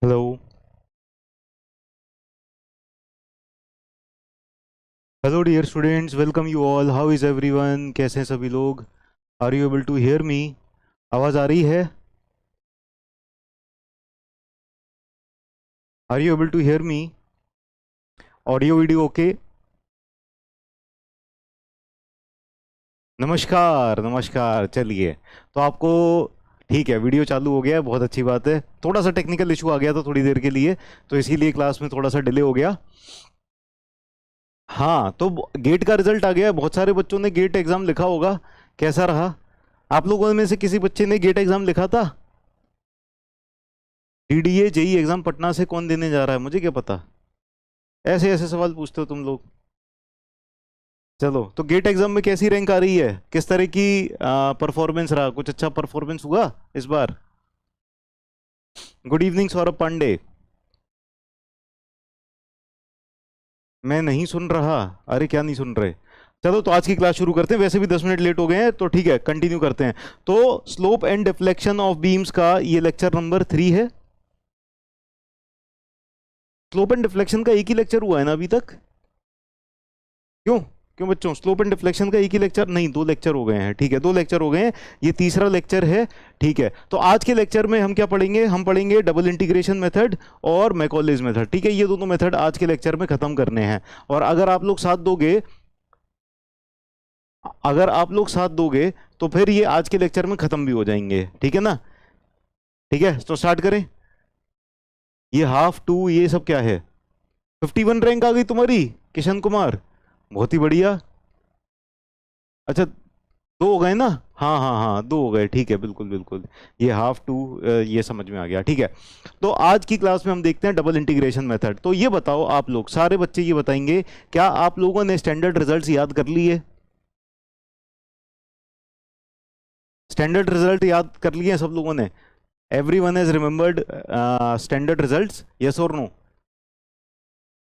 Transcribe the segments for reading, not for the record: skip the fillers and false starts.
Hello. Hello dear students, welcome you all. How is everyone? कैसे हैं सभी लोग? Are you able to hear me? आवाज़ आ रही है? Are you able to hear me? Audio video okay? नमस्कार नमस्कार। चलिए, तो आपको ठीक है, वीडियो चालू हो गया है, बहुत अच्छी बात है। थोड़ा सा टेक्निकल इशू आ गया था थोड़ी देर के लिए, तो इसीलिए क्लास में थोड़ा सा डिले हो गया। हाँ, तो गेट का रिजल्ट आ गया है। बहुत सारे बच्चों ने गेट एग्ज़ाम लिखा होगा। कैसा रहा? आप लोगों में से किसी बच्चे ने गेट एग्ज़ाम लिखा था? डीडीए जेई एग्ज़ाम पटना से कौन देने जा रहा है, मुझे क्या पता। ऐसे ऐसे सवाल पूछते हो तुम लोग। चलो, तो गेट एग्जाम में कैसी रैंक आ रही है? किस तरह की परफॉर्मेंस रहा? कुछ अच्छा परफॉर्मेंस हुआ इस बार? Good evening Saurabh Pandey. मैं नहीं सुन रहा। अरे क्या नहीं सुन रहे? चलो, तो आज की क्लास शुरू करते हैं। वैसे भी 10 मिनट लेट हो गए हैं, तो ठीक है, कंटिन्यू करते हैं। तो slope and deflection of beams का ये लेक्चर नंबर 3 है। स्लोप एंड डिफ्लेक्शन का एक ही लेक्चर हुआ है ना अभी तक? क्यों? क्यों बच्चों, स्लोप एंड डिफ्लेक्शन का एक ही लेक्चर नहीं, 2 लेक्चर हो गए हैं। ठीक है, 2 लेक्चर हो गए हैं, ये तीसरा लेक्चर है। ठीक है, तो आज के लेक्चर में हम क्या पढ़ेंगे? हम पढ़ेंगे डबल इंटीग्रेशन मेथड और मैकॉलेज मेथड। ठीक है, ये दोनों मेथड आज के लेक्चर में खत्म करने हैं। और अगर आप लोग साथ दोगे तो फिर ये आज के लेक्चर में खत्म भी हो जाएंगे। ठीक है ना? ठीक है, तो स्टार्ट करें। ये हाफ टू ये सब क्या है? 51 रैंक आ गई तुम्हारी, किशन कुमार। बहुत ही बढ़िया। अच्छा, 2 हो गए ना? हाँ हाँ हाँ, 2 हो गए। ठीक है, बिल्कुल बिल्कुल। ये हाफ टू ये समझ में आ गया। ठीक है, तो आज की क्लास में हम देखते हैं डबल इंटीग्रेशन मेथड। तो ये बताओ, आप लोग सारे बच्चे ये बताएंगे, क्या आप लोगों ने स्टैंडर्ड रिजल्ट्स याद कर लिए? स्टैंडर्ड रिजल्ट याद कर लिए हैं सब लोगों ने? Every one has remembered standard results, yes और नो?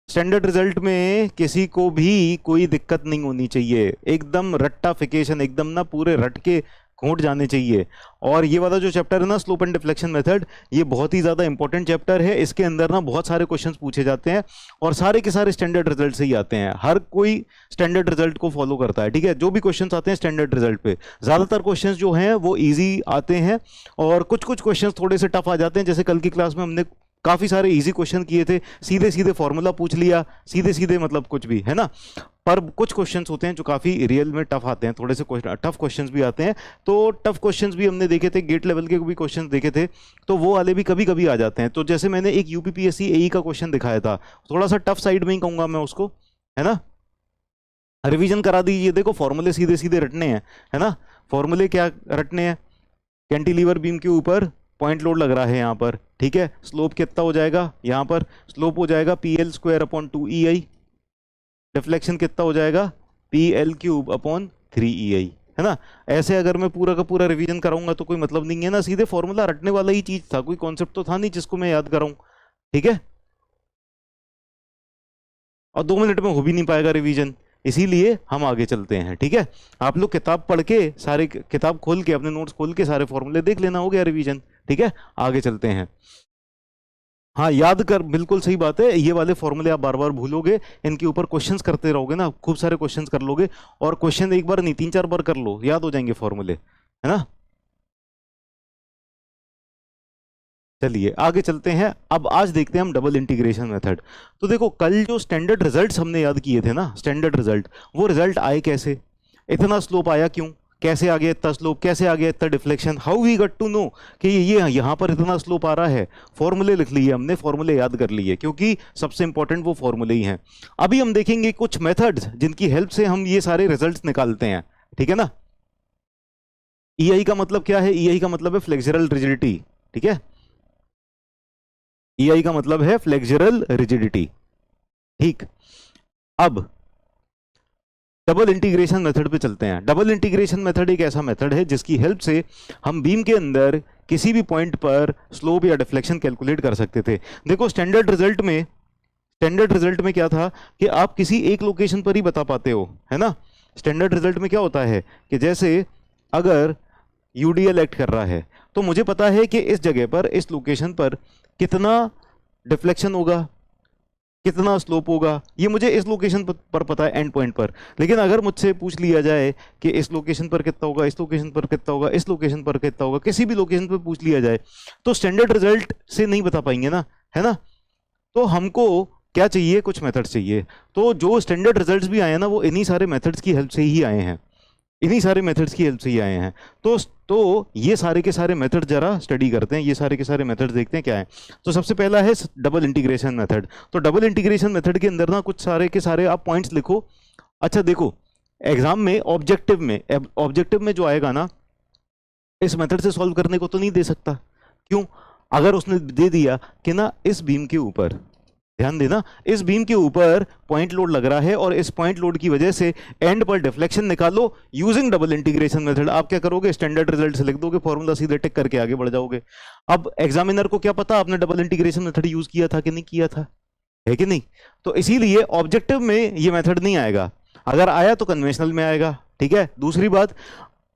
स्टैंडर्ड रिजल्ट में किसी को भी कोई दिक्कत नहीं होनी चाहिए, एकदम रट्टाफिकेशन, एकदम ना पूरे रट के घोंट जाने चाहिए। और ये वाला जो चैप्टर है ना, स्लोप एंड डिफ्लेक्शन मेथड, ये बहुत ही ज़्यादा इंपॉर्टेंट चैप्टर है। इसके अंदर ना बहुत सारे क्वेश्चंस पूछे जाते हैं और सारे के सारे स्टैंडर्ड रिजल्ट से ही आते हैं। हर कोई स्टैंडर्ड रिजल्ट को फॉलो करता है। ठीक है, जो भी क्वेश्चंस आते हैं स्टैंडर्ड रिजल्ट पे, ज़्यादातर क्वेश्चंस जो हैं वो ईजी आते हैं और कुछ कुछ क्वेश्चंस थोड़े से टफ आ जाते हैं। जैसे कल की क्लास में हमने काफ़ी सारे इजी क्वेश्चन किए थे, सीधे सीधे फॉर्मूला पूछ लिया, सीधे सीधे मतलब कुछ भी, है ना। पर कुछ क्वेश्चंस होते हैं जो काफ़ी रियल में टफ आते हैं, थोड़े से टफ क्वेश्चंस भी आते हैं। तो टफ क्वेश्चंस भी हमने देखे थे, गेट लेवल के भी क्वेश्चंस देखे थे, तो वो वाले भी कभी कभी आ जाते हैं। तो जैसे मैंने एक यूपीपीएससी एई का क्वेश्चन दिखाया था, थोड़ा सा टफ साइड में ही कहूँगा मैं उसको, है ना। रिवीजन करा दीजिए। देखो, फॉर्मूले सीधे सीधे रटने हैं, है ना। फॉर्मूले क्या रटने हैं? कैंटिलीवर बीम के ऊपर पॉइंट लोड लग रहा है यहाँ पर। ठीक है, स्लोप कितना हो जाएगा? यहाँ पर स्लोप हो जाएगा PL² अपॉन 2EI। डिफ्लेक्शन कितना हो जाएगा? PL³ अपॉन 3EI, है ना। ऐसे अगर मैं पूरा का पूरा रिवीजन कराऊंगा तो कोई मतलब नहीं है ना, सीधे फॉर्मूला रटने वाला ही चीज था, कोई कॉन्सेप्ट तो था नहीं जिसको मैं याद कराऊं। ठीक है, और 2 मिनट में हो भी नहीं पाएगा रिवीजन, इसीलिए हम आगे चलते हैं। ठीक है, आप लोग किताब पढ़ के, सारे किताब खोल के, अपने नोट्स खोल के सारे फॉर्मूले देख लेना, हो गया रिवीजन। ठीक है, आगे चलते हैं। हाँ, याद कर, बिल्कुल सही बात है। ये वाले फॉर्मूले आप बार बार भूलोगे, इनके ऊपर क्वेश्चंस करते रहोगे ना, खूब सारे क्वेश्चंस कर लोगे। और क्वेश्चन एक बार नहीं, 3 4 बार कर लो, याद हो जाएंगे फॉर्मूले, है ना। चलिए आगे चलते हैं। अब आज देखते हैं हम डबल इंटीग्रेशन मेथड। तो देखो, कल जो स्टैंडर्ड रिजल्ट्स हमने याद किए थे ना, स्टैंडर्ड रिजल्ट, वो रिजल्ट आए कैसे? इतना स्लोप आया क्यों? कैसे आ गया इतना स्लोप? कैसे आ गया इतना deflection? How we got to know कि ये यहाँ पर इतना स्लोप आ रहा है? फॉर्मूले लिख लिए हमने, फॉर्मूले याद कर लिए, क्योंकि सबसे इंपॉर्टेंट वो फॉर्मूले ही हैं। अभी हम देखेंगे कुछ मेथड्स जिनकी हेल्प से हम ये सारे रिजल्ट्स निकालते हैं। ठीक है ना। ईआई का मतलब क्या है? ईआई का मतलब है फ्लेक्सुरल रिजिडिटी। ठीक है, ईआई का मतलब है फ्लेक्सुरल रिजिडिटी। ठीक, अब डबल इंटीग्रेशन मेथड पे चलते हैं। डबल इंटीग्रेशन मेथड एक ऐसा मेथड है जिसकी हेल्प से हम बीम के अंदर किसी भी पॉइंट पर स्लोप या डिफ्लेक्शन कैलकुलेट कर सकते थे। देखो, स्टैंडर्ड रिजल्ट में क्या था कि आप किसी एक लोकेशन पर ही बता पाते हो, है ना। स्टैंडर्ड रिजल्ट में क्या होता है कि जैसे अगर यूडीएल एक्ट कर रहा है, तो मुझे पता है कि इस जगह पर, इस लोकेशन पर कितना डिफ्लेक्शन होगा, कितना स्लोप होगा, ये मुझे इस लोकेशन पर पता है, एंड पॉइंट पर। लेकिन अगर मुझसे पूछ लिया जाए कि इस लोकेशन पर कितना होगा, इस लोकेशन पर कितना होगा, इस लोकेशन पर कितना होगा, किसी भी लोकेशन पर पूछ लिया जाए, तो स्टैंडर्ड रिजल्ट से नहीं बता पाएंगे ना, है ना। तो हमको क्या चाहिए, कुछ मेथड चाहिए। तो जो स्टैंडर्ड रिजल्ट्स भी आए हैं ना, वो इन्हीं सारे मेथड्स की हेल्प से ही आए हैं, इन्हीं सारे मेथड्स की हेल्प से ही आए हैं। तो ये सारे के सारे मेथड जरा स्टडी करते हैं, ये सारे के सारे मेथड देखते हैं क्या है। तो सबसे पहला है डबल इंटीग्रेशन मेथड। तो डबल इंटीग्रेशन मेथड के अंदर ना कुछ सारे के सारे आप पॉइंट्स लिखो। अच्छा देखो, एग्जाम में ऑब्जेक्टिव में जो आएगा ना, इस मेथड से सॉल्व करने को तो नहीं दे सकता। क्यों? अगर उसने दे दिया कि ना इस बीम के ऊपर, ध्यान देना, इस बीम के ऊपर पॉइंट लोड लग रहा है और इस पॉइंट लोड की वजह से एंड पर डिफ्लेक्शन निकालो यूजिंग डबल इंटीग्रेशन मेथड, आप क्या करोगे, स्टैंडर्ड रिजल्ट से लिख दोगे, फॉर्मूला सीधे टिक करके आगे बढ़ जाओगे। अब एग्जामिनर को क्या पता आपने डबल इंटीग्रेशन मेथड यूज किया था कि नहीं किया था, है कि नहीं। तो इसीलिए ऑब्जेक्टिव में ये मेथड नहीं आएगा, अगर आया तो कन्वेंशनल में आएगा, ठीक है। दूसरी बात,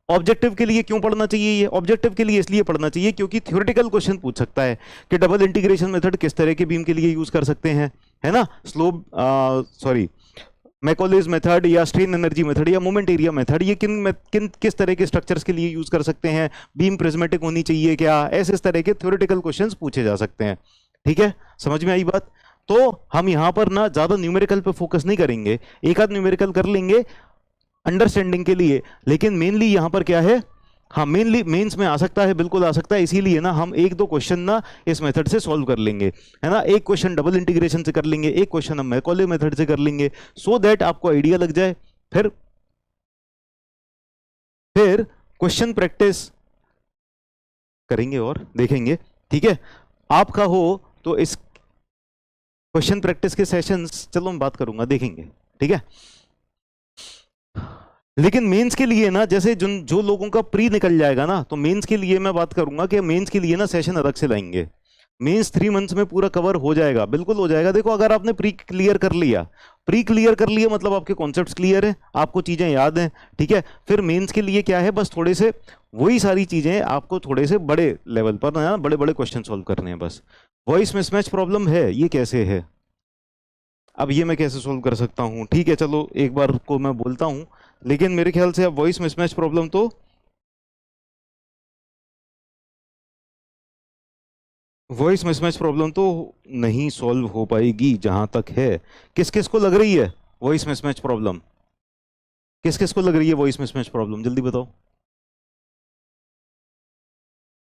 ऑब्जेक्टिव के लिए क्यों पढ़ना चाहिए, ये ऑब्जेक्टिव के लिए इसलिए पढ़ना चाहिए क्योंकि थ्योरेटिकल क्वेश्चन पूछ सकता है कि डबल इंटीग्रेशन मेथड किस तरह के बीम के लिए यूज कर सकते हैं, है ना। मैकॉलेज मेथड या स्ट्रेन एनर्जी मेथड या मोमेंट एरिया मेथड, ये किस तरह के स्ट्रक्चर्स के लिए यूज कर सकते हैं, बीम प्रिज्मेटिक होनी चाहिए क्या, ऐसे इस तरह के थ्योरेटिकल क्वेश्चंस पूछे जा सकते हैं, ठीक है। समझ में आई बात। तो हम यहां पर ना ज्यादा न्यूमेरिकल पे फोकस नहीं करेंगे, एक आध न्यूमेरिकल कर लेंगे अंडरस्टैंडिंग के लिए, लेकिन मेनली यहां पर क्या है, हाँ मेनली मेंस में आ सकता है, बिल्कुल आ सकता है, इसीलिए ना हम एक दो क्वेश्चन ना इस मेथड से सॉल्व कर लेंगे, है ना। एक क्वेश्चन डबल इंटीग्रेशन से कर लेंगे, एक क्वेश्चन हम मैकॉले मेथड से कर लेंगे, सो दैट आपको आइडिया लग जाए। फिर क्वेश्चन प्रैक्टिस करेंगे और देखेंगे, ठीक है। आपका हो तो इस क्वेश्चन प्रैक्टिस के सेशंस, चलो मैं बात करूंगा, देखेंगे, ठीक है। लेकिन मेंस के लिए ना, जैसे जो लोगों का प्री निकल जाएगा ना, तो मेंस के लिए मैं बात करूंगा कि मेंस के लिए ना सेशन अलग से लाएंगे। मेंस 3 मंथ्स में पूरा कवर हो जाएगा, बिल्कुल हो जाएगा। देखो अगर आपने प्री क्लियर कर लिया मतलब आपके कॉन्सेप्ट्स क्लियर है, आपको चीजें याद हैं, ठीक है। फिर मेंस के लिए क्या है, बस थोड़े से वही सारी चीजें आपको थोड़े से बड़े लेवल पर ना बड़े बड़े क्वेश्चन सॉल्व करने हैं बस। वॉइस मिसमैच प्रॉब्लम है, ये कैसे है, अब ये मैं कैसे सोल्व कर सकता हूँ, ठीक है। चलो एक बार को मैं बोलता हूँ, लेकिन मेरे ख्याल से अब वॉइस मिसमैच प्रॉब्लम तो नहीं सॉल्व हो पाएगी जहां तक है। किस किस को लग रही है वॉइस मिसमैच प्रॉब्लम, किस किस को लग रही है वॉइस मिसमैच प्रॉब्लम, जल्दी बताओ।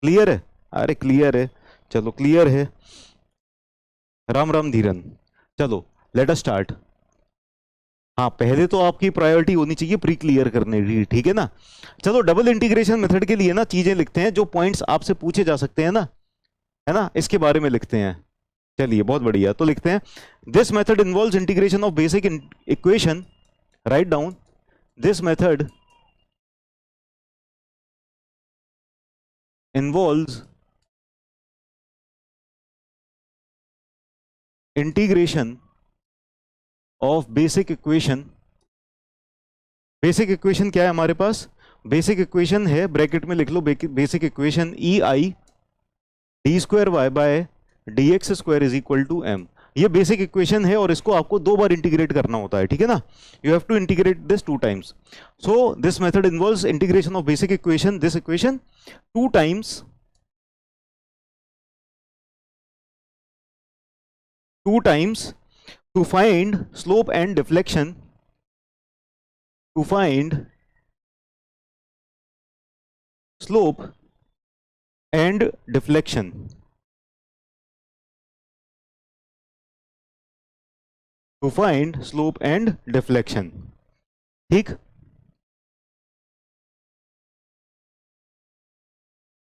क्लियर है, अरे क्लियर है, चलो क्लियर है, राम राम धीरन। चलो लेट अस स्टार्ट। हाँ पहले तो आपकी प्रायोरिटी होनी चाहिए प्री क्लियर करने की, ठीक है ना। चलो डबल इंटीग्रेशन मेथड के लिए ना चीजें लिखते हैं, जो पॉइंट्स आपसे पूछे जा सकते हैं ना, है ना, इसके बारे में लिखते हैं। चलिए बहुत बढ़िया, तो लिखते हैं, this method involves integration of basic equation, write down, this method involves integration of basic equation. Basic equation क्या है हमारे पास, बेसिक इक्वेशन है, ब्रैकेट में लिख लो, basic equation E I D square Y by D x square is equal to M. ये basic equation है और इसको आपको 2 बार इंटीग्रेट करना होता है, ठीक है ना। You have to integrate this 2 times. So this method involves integration of basic equation, this equation 2 times, 2 times to find slope and deflection, to find slope and deflection, to find slope and deflection, ठीक।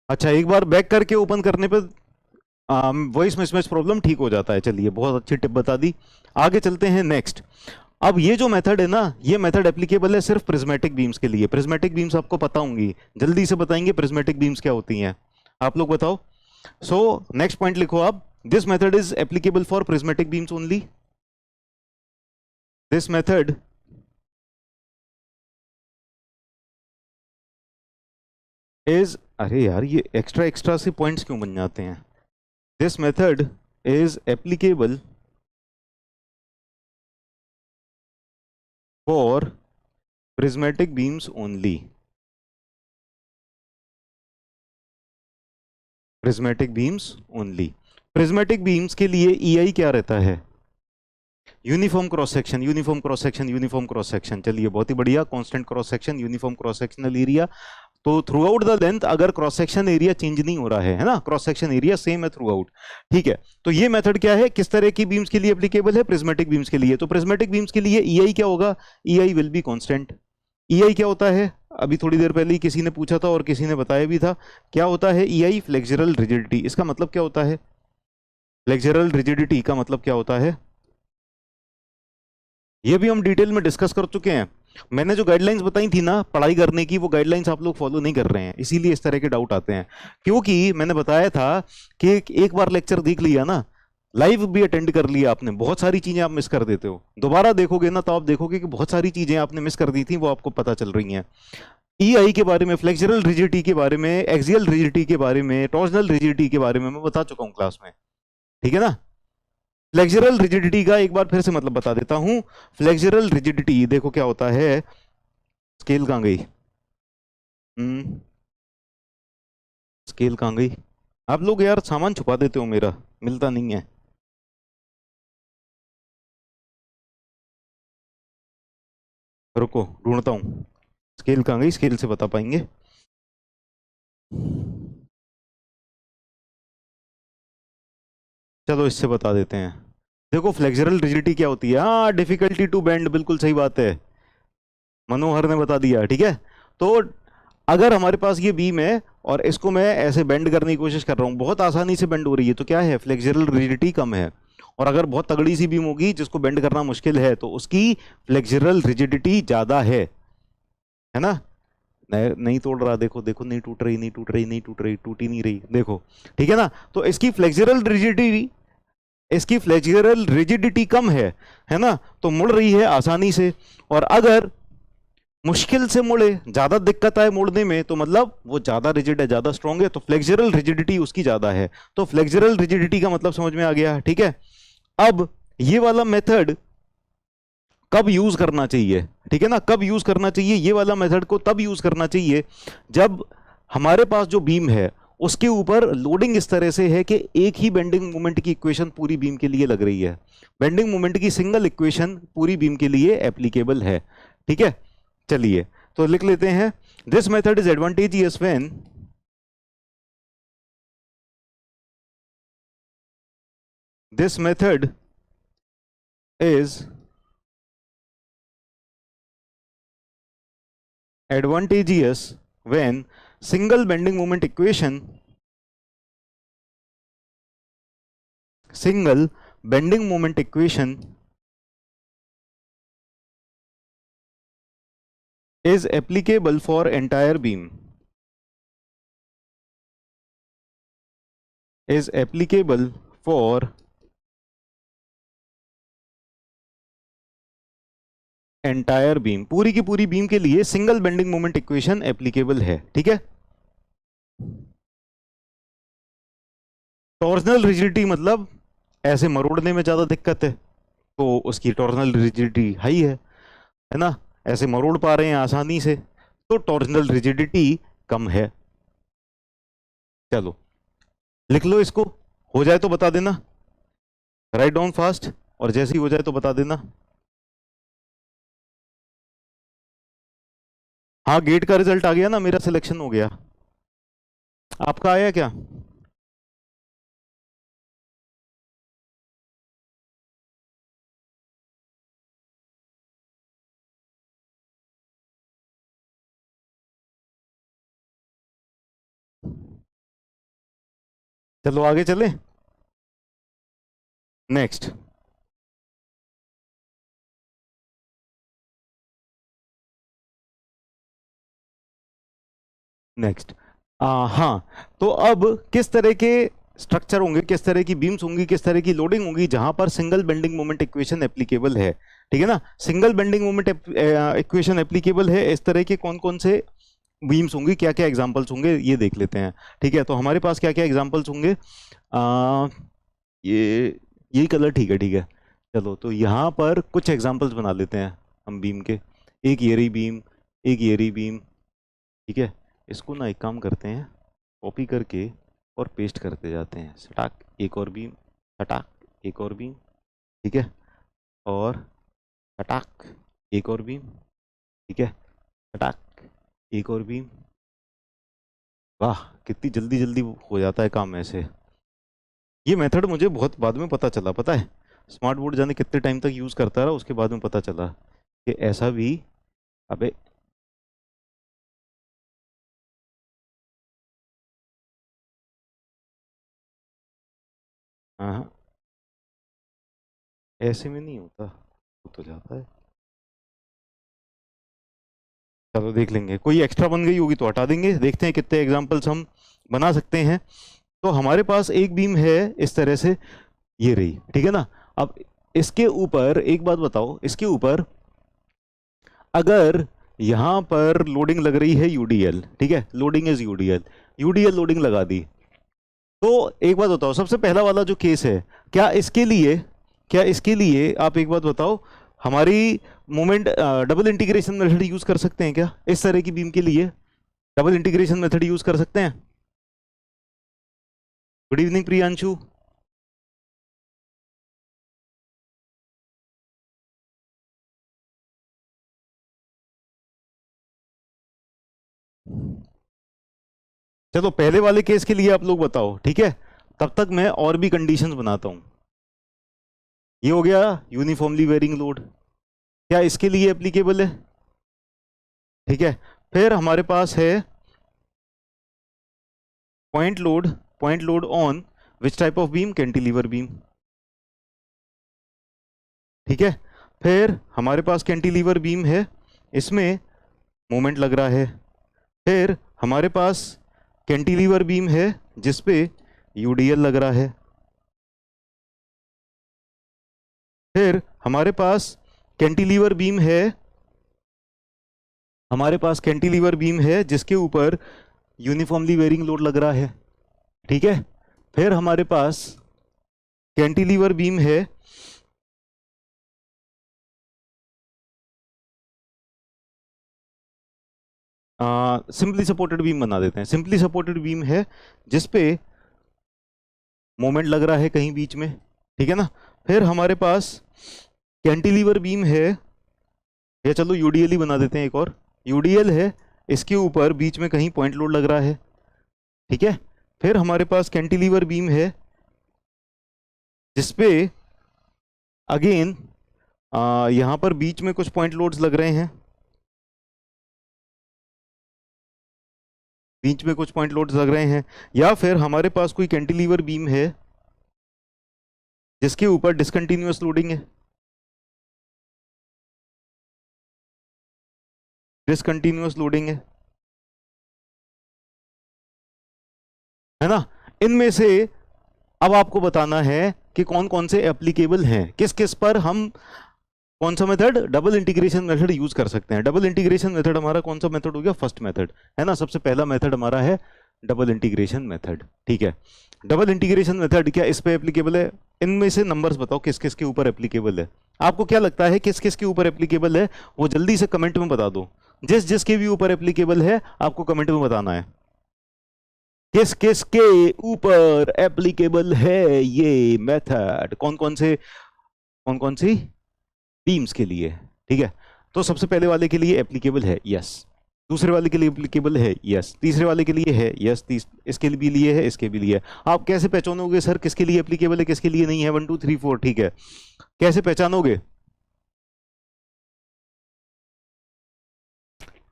अच्छा एक बार back करके open करने पे voice mismatch problem ठीक हो जाता है। चलिए बहुत अच्छी टिप बता दी, आगे चलते हैं नेक्स्ट। अब ये जो मेथड है ना, ये मेथड एप्लीकेबल है सिर्फ प्रिज्मेटिक बीम्स के लिए। प्रिज्मेटिक बीम्स आपको पता होंगी, जल्दी से बताएंगे प्रिज्मेटिक बीम्स क्या होती हैं, आप लोग बताओ। सो नेक्स्ट पॉइंट लिखो आप, this method is applicable for prismatic beams only, this method is, अरे यार ये एक्स्ट्रा एक्स्ट्रा से पॉइंट्स क्यों बन जाते हैं, this method is applicable for prismatic beams only. Prismatic beams only. Prismatic beams के लिए EI क्या रहता है? Uniform cross section, uniform cross section, uniform cross section. चलिए बहुत ही बढ़िया, constant cross section, uniform cross sectional area. तो थ्रू आउट द लेंथ अगर क्रॉस सेक्शन एरिया चेंज नहीं हो रहा है ना, क्रॉस सेक्शन एरिया सेम है थ्रू आउट, ठीक है। तो ये मेथड क्या है, किस तरह की बीम्स के लिए एप्लीकेबल है? प्रिज्मेटिक बीम्स के लिए। तो प्रिज्मेटिक बीम्स के लिए EI क्या होगा? EI will be constant. EI क्या होता है? अभी थोड़ी देर पहले ही किसी ने पूछा था और किसी ने बताया भी था, क्या होता है EI? Flexural rigidity. इसका मतलब क्या होता है? फ्लेक्सुरल रिजिडिटी का मतलब क्या होता है? ये भी हम डिटेल में डिस्कस कर चुके हैं। मैंने जो गाइडलाइंस बताई थी ना पढ़ाई करने की, वो गाइडलाइंस आप लोग फॉलो नहीं कर रहे हैं, इसीलिए इस तरह के डाउट आते हैं। क्योंकि मैंने बताया था कि एक बार लेक्चर देख लिया ना, लाइव भी अटेंड कर लिया आपने, बहुत सारी चीजें आप मिस कर देते हो। दोबारा देखोगे ना तो आप देखोगे कि बहुत सारी चीजें आपने मिस कर दी थी, वो आपको पता चल रही हैं। EI के बारे में, फ्लेक्सुरल रिजिडिटी के बारे में, एक्सियल रिजिडिटी के बारे में, टॉर्सनल रिजिडिटी के बारे में मैं बता चुका हूं क्लास में, ठीक है ना। फ्लेक्सुरल रिजिडिटी का एक बार फिर से मतलब बता देता हूं। फ्लेक्सुरल रिजिडिटी देखो क्या होता है। स्केल कहां गई? स्केल कहां गई? आप लोग यार सामान छुपा देते हो, मेरा मिलता नहीं है। रुको ढूंढता हूं, स्केल कहां गई? स्केल से बता पाएंगे। चलो इससे बता देते हैं। देखो फ्लेक्सुरल रिजिडिटी क्या होती है। हाँ, डिफिकल्टी टू बेंड, बिल्कुल सही बात है, मनोहर ने बता दिया, ठीक है। तो अगर हमारे पास ये बीम है और इसको मैं ऐसे बेंड करने की कोशिश कर रहा हूं, बहुत आसानी से बेंड हो रही है, तो क्या है? फ्लेक्सुरल रिजिडिटी कम है। और अगर बहुत तगड़ी सी बीम होगी जिसको बेंड करना मुश्किल है, तो उसकी फ्लेक्सुरल रिजिडिटी ज्यादा है ना। नहीं तोड़ रहा, देखो देखो, नहीं टूट रही, नहीं टूट रही, नहीं टूट रही, टूट ही नहीं रही, देखो, ठीक है ना। तो इसकी फ्लेक्सुरल रिजिडिटी कम है ना, तो मुड़ रही है आसानी से। और अगर मुश्किल से मुड़े, ज्यादा दिक्कत आए मोड़ने में, तो मतलब वो ज्यादा रिजिड है, ज्यादा स्ट्रांग है, तो फ्लेक्सुरल रिजिडिटी उसकी ज्यादा है। तो फ्लेक्सुरल रिजिडिटी का मतलब समझ में आ गया, ठीक है। अब ये वाला मेथड कब यूज करना चाहिए, ठीक है ना, कब यूज करना चाहिए? ये वाला मेथड को तब यूज करना चाहिए जब हमारे पास जो बीम है उसके ऊपर लोडिंग इस तरह से है कि एक ही बेंडिंग मोमेंट की इक्वेशन पूरी बीम के लिए लग रही है। बेंडिंग मोमेंट की सिंगल इक्वेशन पूरी बीम के लिए एप्लीकेबल है, ठीक है। चलिए तो लिख लेते हैं, this method is advantageous when this method is advantageous when single bending moment equation is applicable for entire beam, is applicable for entire beam, पूरी की पूरी बीम के लिए single bending moment equation applicable है, ठीक है। टॉर्सनल रिजिडिटी मतलब ऐसे मरोड़ने में ज्यादा दिक्कत है, तो उसकी टॉर्सनल रिजिडिटी हाई है ना, ऐसे मरोड़ पा रहे हैं आसानी से, तो टॉर्सनल रिजिडिटी कम है। चलो लिख लो इसको, हो जाए तो बता देना, राइट डाउन फास्ट, और जैसे ही हो जाए तो बता देना। हाँ, गेट का रिजल्ट आ गया ना, मेरा सिलेक्शन हो गया। आपका आया क्या? चलो आगे चले, नेक्स्ट। हाँ, तो अब किस तरह के स्ट्रक्चर होंगे, किस तरह की बीम्स होंगी, किस तरह की लोडिंग होंगी जहां पर single bending moment equation applicable है, ठीक है ना। Single bending moment equation applicable है, इस तरह के कौन कौन से बीम्स होंगी, क्या क्या एग्जांपल्स होंगे ये देख लेते हैं। ठीक है, तो हमारे पास क्या क्या एग्जांपल्स होंगे, ये यही कलर ठीक है, ठीक है। चलो तो यहाँ पर कुछ एग्जांपल्स बना लेते हैं हम बीम के। एक ये रही बीम, एक ये रही बीम। ठीक है, इसको ना एक काम करते हैं, कॉपी करके और पेस्ट करते जाते हैं। सटाक एक और बीम, सटाक एक और बीम, ठीक है, और सटाक एक और बीम, ठीक है, सटाक एक और बीम। वाह, कितनी जल्दी जल्दी हो जाता है काम ऐसे। ये मेथड मुझे बहुत बाद में पता चला, पता है, स्मार्ट बोर्ड जाने कितने टाइम तक यूज़ करता रहा, उसके बाद में पता चला कि ऐसा भी। अबे हाँ, ऐसे में नहीं होता, हो तो जाता है। चलो देख लेंगे, कोई एक्स्ट्रा बन गई होगी तो हटा देंगे, देखते हैं कितने एग्जांपल्स हम बना सकते हैं। तो हमारे पास एक बीम है इस तरह से, ये रही, ठीक है ना। अब इसके ऊपर एक बात बताओ, इसके ऊपर अगर यहां पर लोडिंग लग रही है यूडीएल, ठीक है, loading is UDL, UDL loading लगा दी, तो एक बात बताओ, सबसे पहला वाला जो केस है, क्या इसके लिए आप एक बात बताओ, हमारी moment double integration method use कर सकते हैं क्या? इस तरह की बीम के लिए डबल इंटीग्रेशन मेथड यूज कर सकते हैं? Good evening Priyanshu. चलो पहले वाले केस के लिए आप लोग बताओ, ठीक है, तब तक मैं और भी कंडीशंस बनाता हूं। ये हो गया यूनिफॉर्मली वेरिंग लोड, क्या इसके लिए एप्लीकेबल है? ठीक है, फिर हमारे पास है point load on which type of beam? Cantilever beam, ठीक है। फिर हमारे पास कैंटिलीवर बीम है, इसमें मोमेंट लग रहा है। फिर हमारे पास कैंटिलीवर बीम है जिसपे यूडीएल लग रहा है। फिर हमारे पास कैंटिलीवर बीम है, हमारे पास कैंटिलीवर बीम है जिसके ऊपर यूनिफॉर्मली वेरिंग लोड लग रहा है, ठीक है। फिर हमारे पास कैंटिलीवर बीम है सिंपली सपोर्टेड बीम बना देते हैं, सिंपली सपोर्टेड बीम है जिसपे मोमेंट लग रहा है कहीं बीच में, ठीक है ना। फिर हमारे पास कैंटिलीवर बीम है, या चलो यूडीएल ही बना देते हैं एक और, यूडीएल है, इसके ऊपर बीच में कहीं पॉइंट लोड लग रहा है, ठीक है। फिर हमारे पास कैंटिलीवर बीम है जिसपे अगेन यहां पर बीच में कुछ पॉइंट लोड्स लग रहे हैं, बीच में कुछ पॉइंट लोड्स लग रहे हैं। या फिर हमारे पास कोई कैंटिलीवर बीम है जिसके ऊपर डिसकंटिन्यूअस लोडिंग है, डिसकंटिन्यूअस लोडिंग है ना। इनमें से अब आपको बताना है कि कौन कौन से एप्लीकेबल हैं, किस किस पर हम कौन सा method, double integration method use कर सकते हैं। डबल इंटीग्रेशन मेथड हमारा कौन सा मेथड हो गया? फर्स्ट मेथड, है ना। सबसे पहला मेथड हमारा है डबल इंटीग्रेशन मेथड, ठीक है। डबल इंटीग्रेशन मेथड क्या इस पे एप्लीकेबल है? इनमें से नंबर्स बताओ किस किस के ऊपर एप्लीकेबल है, आपको क्या लगता है किस किस के ऊपर एप्लीकेबल है, वो जल्दी से कमेंट में बता दो। जिस जिसके भी ऊपर एप्लीकेबल है आपको कमेंट में बताना है, किस किस के ऊपर एप्लीकेबल है ये मेथड, कौन कौन सी बीम्स के लिए, ठीक है। तो सबसे पहले वाले के लिए एप्लीकेबल है, यस। दूसरे वाले के लिए एप्लीकेबल है, यस। तीसरे वाले के लिए है, यस। इसके भी लिए है, इसके भी लिए है। आप कैसे पहचानोगे सर किसके लिए एप्लीकेबल है किसके लिए नहीं है? 1 2 3 4, ठीक है। कैसे पहचानोगे,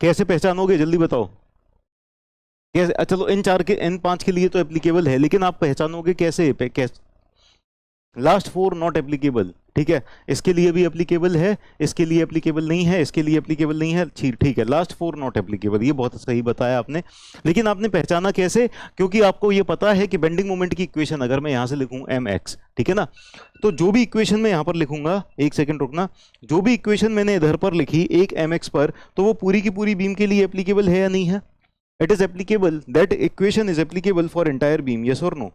कैसे पहचानोगे जल्दी बताओ कैसे? चलो इन 4 के, इन 5 के लिए तो एप्लीकेबल है, लेकिन आप पहचानोगे कैसे? लास्ट 4 नॉट एप्लीकेबल, ठीक है। इसके लिए भी एप्लीकेबल है, इसके लिए एप्लीकेबल नहीं है, इसके लिए एप्लीकेबल नहीं है, ठीक है। लास्ट 4 नॉट एप्लीकेबल, ये बहुत सही बताया आपने। लेकिन आपने पहचाना कैसे? क्योंकि आपको ये पता है कि बेंडिंग मोमेंट की इक्वेशन अगर मैं यहां से लिखूं mx, ठीक है ना, तो जो भी इक्वेशन मैं यहां पर लिखूंगा, एक सेकंड रुकना, जो भी इक्वेशन मैंने इधर पर लिखी एक mx पर, तो वो पूरी की पूरी बीम के लिए एप्लीकेबल है या नहीं है? It is applicable, that equation is applicable for entire beam, yes और नो,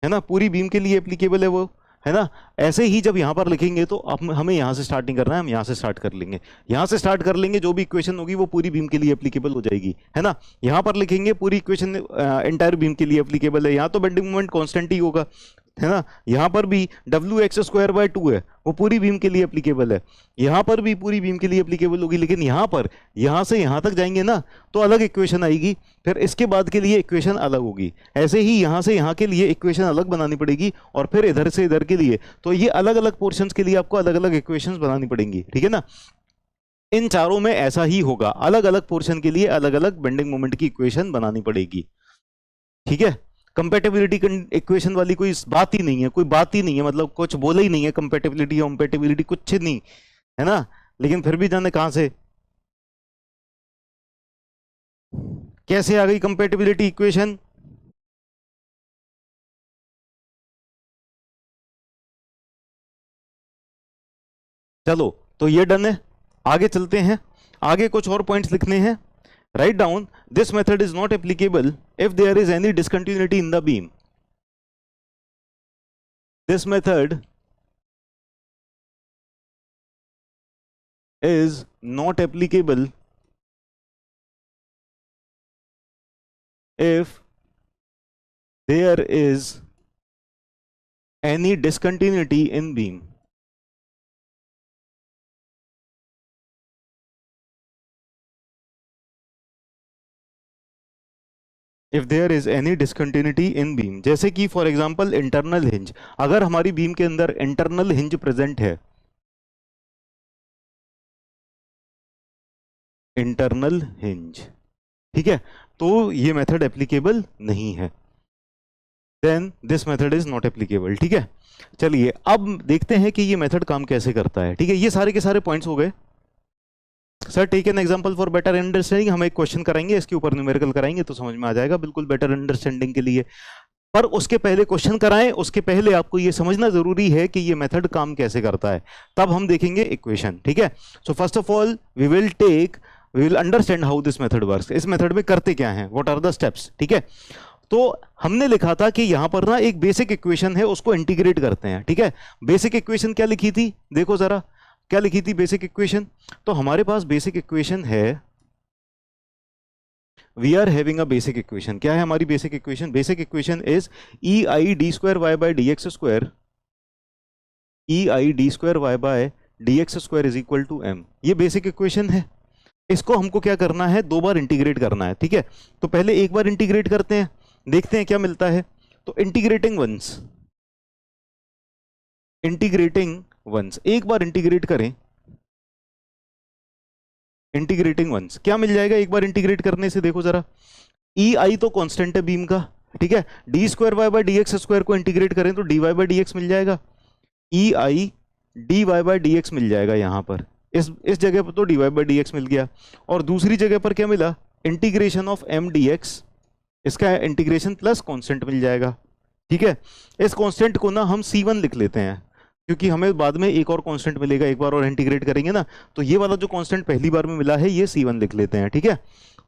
है ना, पूरी बीम के लिए एप्लीकेबल है वो, है ना। ऐसे ही जब यहाँ पर लिखेंगे तो हमें यहाँ से स्टार्टिंग करना है, हम यहाँ से स्टार्ट कर लेंगे, यहाँ से स्टार्ट कर लेंगे, जो भी इक्वेशन होगी वो पूरी बीम के लिए एप्लीकेबल हो जाएगी, है ना। यहाँ पर लिखेंगे पूरी इक्वेशन एंटायर बीम के लिए एप्लीकेबल है, यहाँ तो बेंडिंग मोमेंट कांस्टेंट ही होगा, है ना। यहाँ पर भी Wx²/2 है, वो पूरी बीम के लिए एप्लीकेबल है, यहाँ पर भी पूरी बीम के लिए एप्लीकेबल होगी, लेकिन यहाँ पर यहाँ से यहाँ तक जाएंगे ना तो अलग इक्वेशन आएगी, फिर इसके बाद के लिए इक्वेशन अलग होगी, ऐसे ही यहाँ से यहाँ के लिए इक्वेशन अलग बनानी पड़ेगी, और फिर इधर से इधर के लिए, तो ये अलग अलग पोर्शंस के लिए आपको अलग अलग इक्वेशंस बनानी पड़ेंगी, ठीक है ना। इन चारों में ऐसा ही होगा, अलग अलग पोर्शन के लिए अलग अलग बेंडिंग मोमेंट की इक्वेशन बनानी पड़ेगी, ठीक है। कंपैटिबिलिटी इक्वेशन वाली कोई बात ही नहीं है, कोई बात ही नहीं है, मतलब कुछ बोला ही नहीं है, कंपैटिबिलिटी कंपैटिबिलिटी कुछ नहीं, है ना। लेकिन फिर भी जाने कहां से कैसे आ गई कंपैटिबिलिटी इक्वेशन। चलो तो ये डन है, आगे चलते हैं, आगे कुछ और पॉइंट्स लिखने हैं। Write down, this method is not applicable if there is any discontinuity in the beam. This method is not applicable if there is any discontinuity in beam. If there is any discontinuity in beam, जैसे कि for example internal hinge, अगर हमारी beam के अंदर internal hinge present है, internal hinge, ठीक है, तो ये मेथड एप्लीकेबल नहीं है, then this method is not applicable, ठीक है। चलिए अब देखते हैं कि ये मेथड काम कैसे करता है, ठीक है। ये सारे के सारे पॉइंट्स हो गए। Sir take an example for better understanding, हम एक क्वेश्चन कराएंगे, इसके ऊपर न्यूमेरिकल कराएंगे तो समझ में आ जाएगा बिल्कुल बेटर अंडरस्टैंडिंग के लिए। पर उसके पहले क्वेश्चन कराएं, उसके पहले आपको ये समझना जरूरी है कि ये मेथड काम कैसे करता है, तब हम देखेंगे इक्वेशन, ठीक है। So first of all we will understand how this method works, इस मेथड में करते क्या है, व्हाट आर द स्टेप्स, ठीक है। तो हमने लिखा था कि यहां पर ना एक बेसिक इक्वेशन है, उसको इंटीग्रेट करते हैं, ठीक है। बेसिक इक्वेशन क्या लिखी थी, देखो जरा क्या लिखी थी बेसिक इक्वेशन। तो हमारे पास बेसिक इक्वेशन है, we are having a basic equation, क्या है हमारी basic equation, basic equation is EI d²y/dx², EI d²y/dx² is equal to m, ये बेसिक इक्वेशन है। इसको हमको क्या करना है, दो बार इंटीग्रेट करना है, ठीक है। तो पहले एक बार इंटीग्रेट करते हैं, देखते हैं क्या मिलता है। तो इंटीग्रेटिंग वंस एक बार इंटीग्रेट करें, इंटीग्रेटिंग वंस क्या मिल जाएगा एक बार इंटीग्रेट करने से, देखो जरा, EI तो कांस्टेंट है बीम का, ठीक है, d²y/dx² को इंटीग्रेट करें तो dy/dx मिल जाएगा, EI dy/dx मिल जाएगा, यहां पर इस जगह पर तो dy/dx मिल गया, और दूसरी जगह पर क्या मिला, इंटीग्रेशन ऑफ m dx, इसका इंटीग्रेशन प्लस कांस्टेंट मिल जाएगा, ठीक है। इस कांस्टेंट को ना हम C1 लिख लेते हैं, क्योंकि हमें बाद में एक और कांस्टेंट मिलेगा, एक बार और इंटीग्रेट करेंगे ना, तो ये वाला जो कांस्टेंट पहली बार में मिला है ये C1 लिख लेते हैं, ठीक है।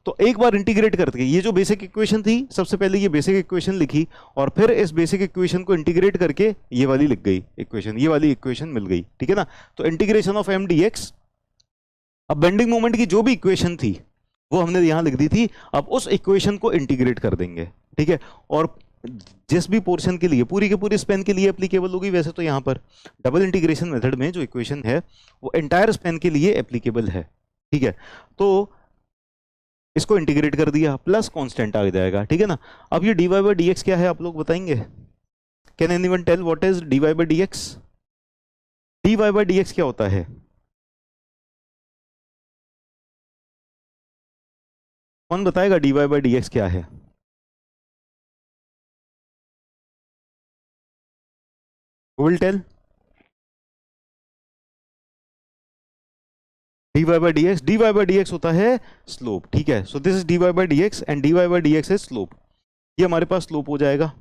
तो एक बार इंटीग्रेट करके ये जो बेसिक इक्वेशन थी, सबसे पहले ये बेसिक इक्वेशन लिखी, और फिर इस बेसिक इक्वेशन को इंटीग्रेट करके ये वाली लिख गई इक्वेशन, ये वाली इक्वेशन मिल गई, ठीक है ना। तो इंटीग्रेशन ऑफ m dx, अब बेंडिंग मोमेंट की जो भी इक्वेशन थी वो हमने यहां लिख दी थी, अब उस इक्वेशन को इंटीग्रेट कर देंगे, ठीक है। और जिस भी पोर्शन के लिए, पूरी के पूरी स्पेन के लिए एप्लीकेबल होगी, वैसे तो यहाँ पर डबल इंटीग्रेशन मेथड में जो इक्वेशन है वो एंटायर स्पेन के लिए एप्लीकेबल है, ठीक है। तो इसको इंटीग्रेट कर दिया, प्लस कांस्टेंट आ जाएगा, ठीक है ना। अब ये dy/dx क्या है आप लोग बताएंगे, can anyone tell what is dy/dx, dy/dx क्या होता है, कौन बताएगा dy/dx क्या है। Who will tell? dy/dx होता है स्लोप, ठीक है। So this is dy/dx and dy/dx is slope, ये हमारे पास स्लोप हो जाएगा,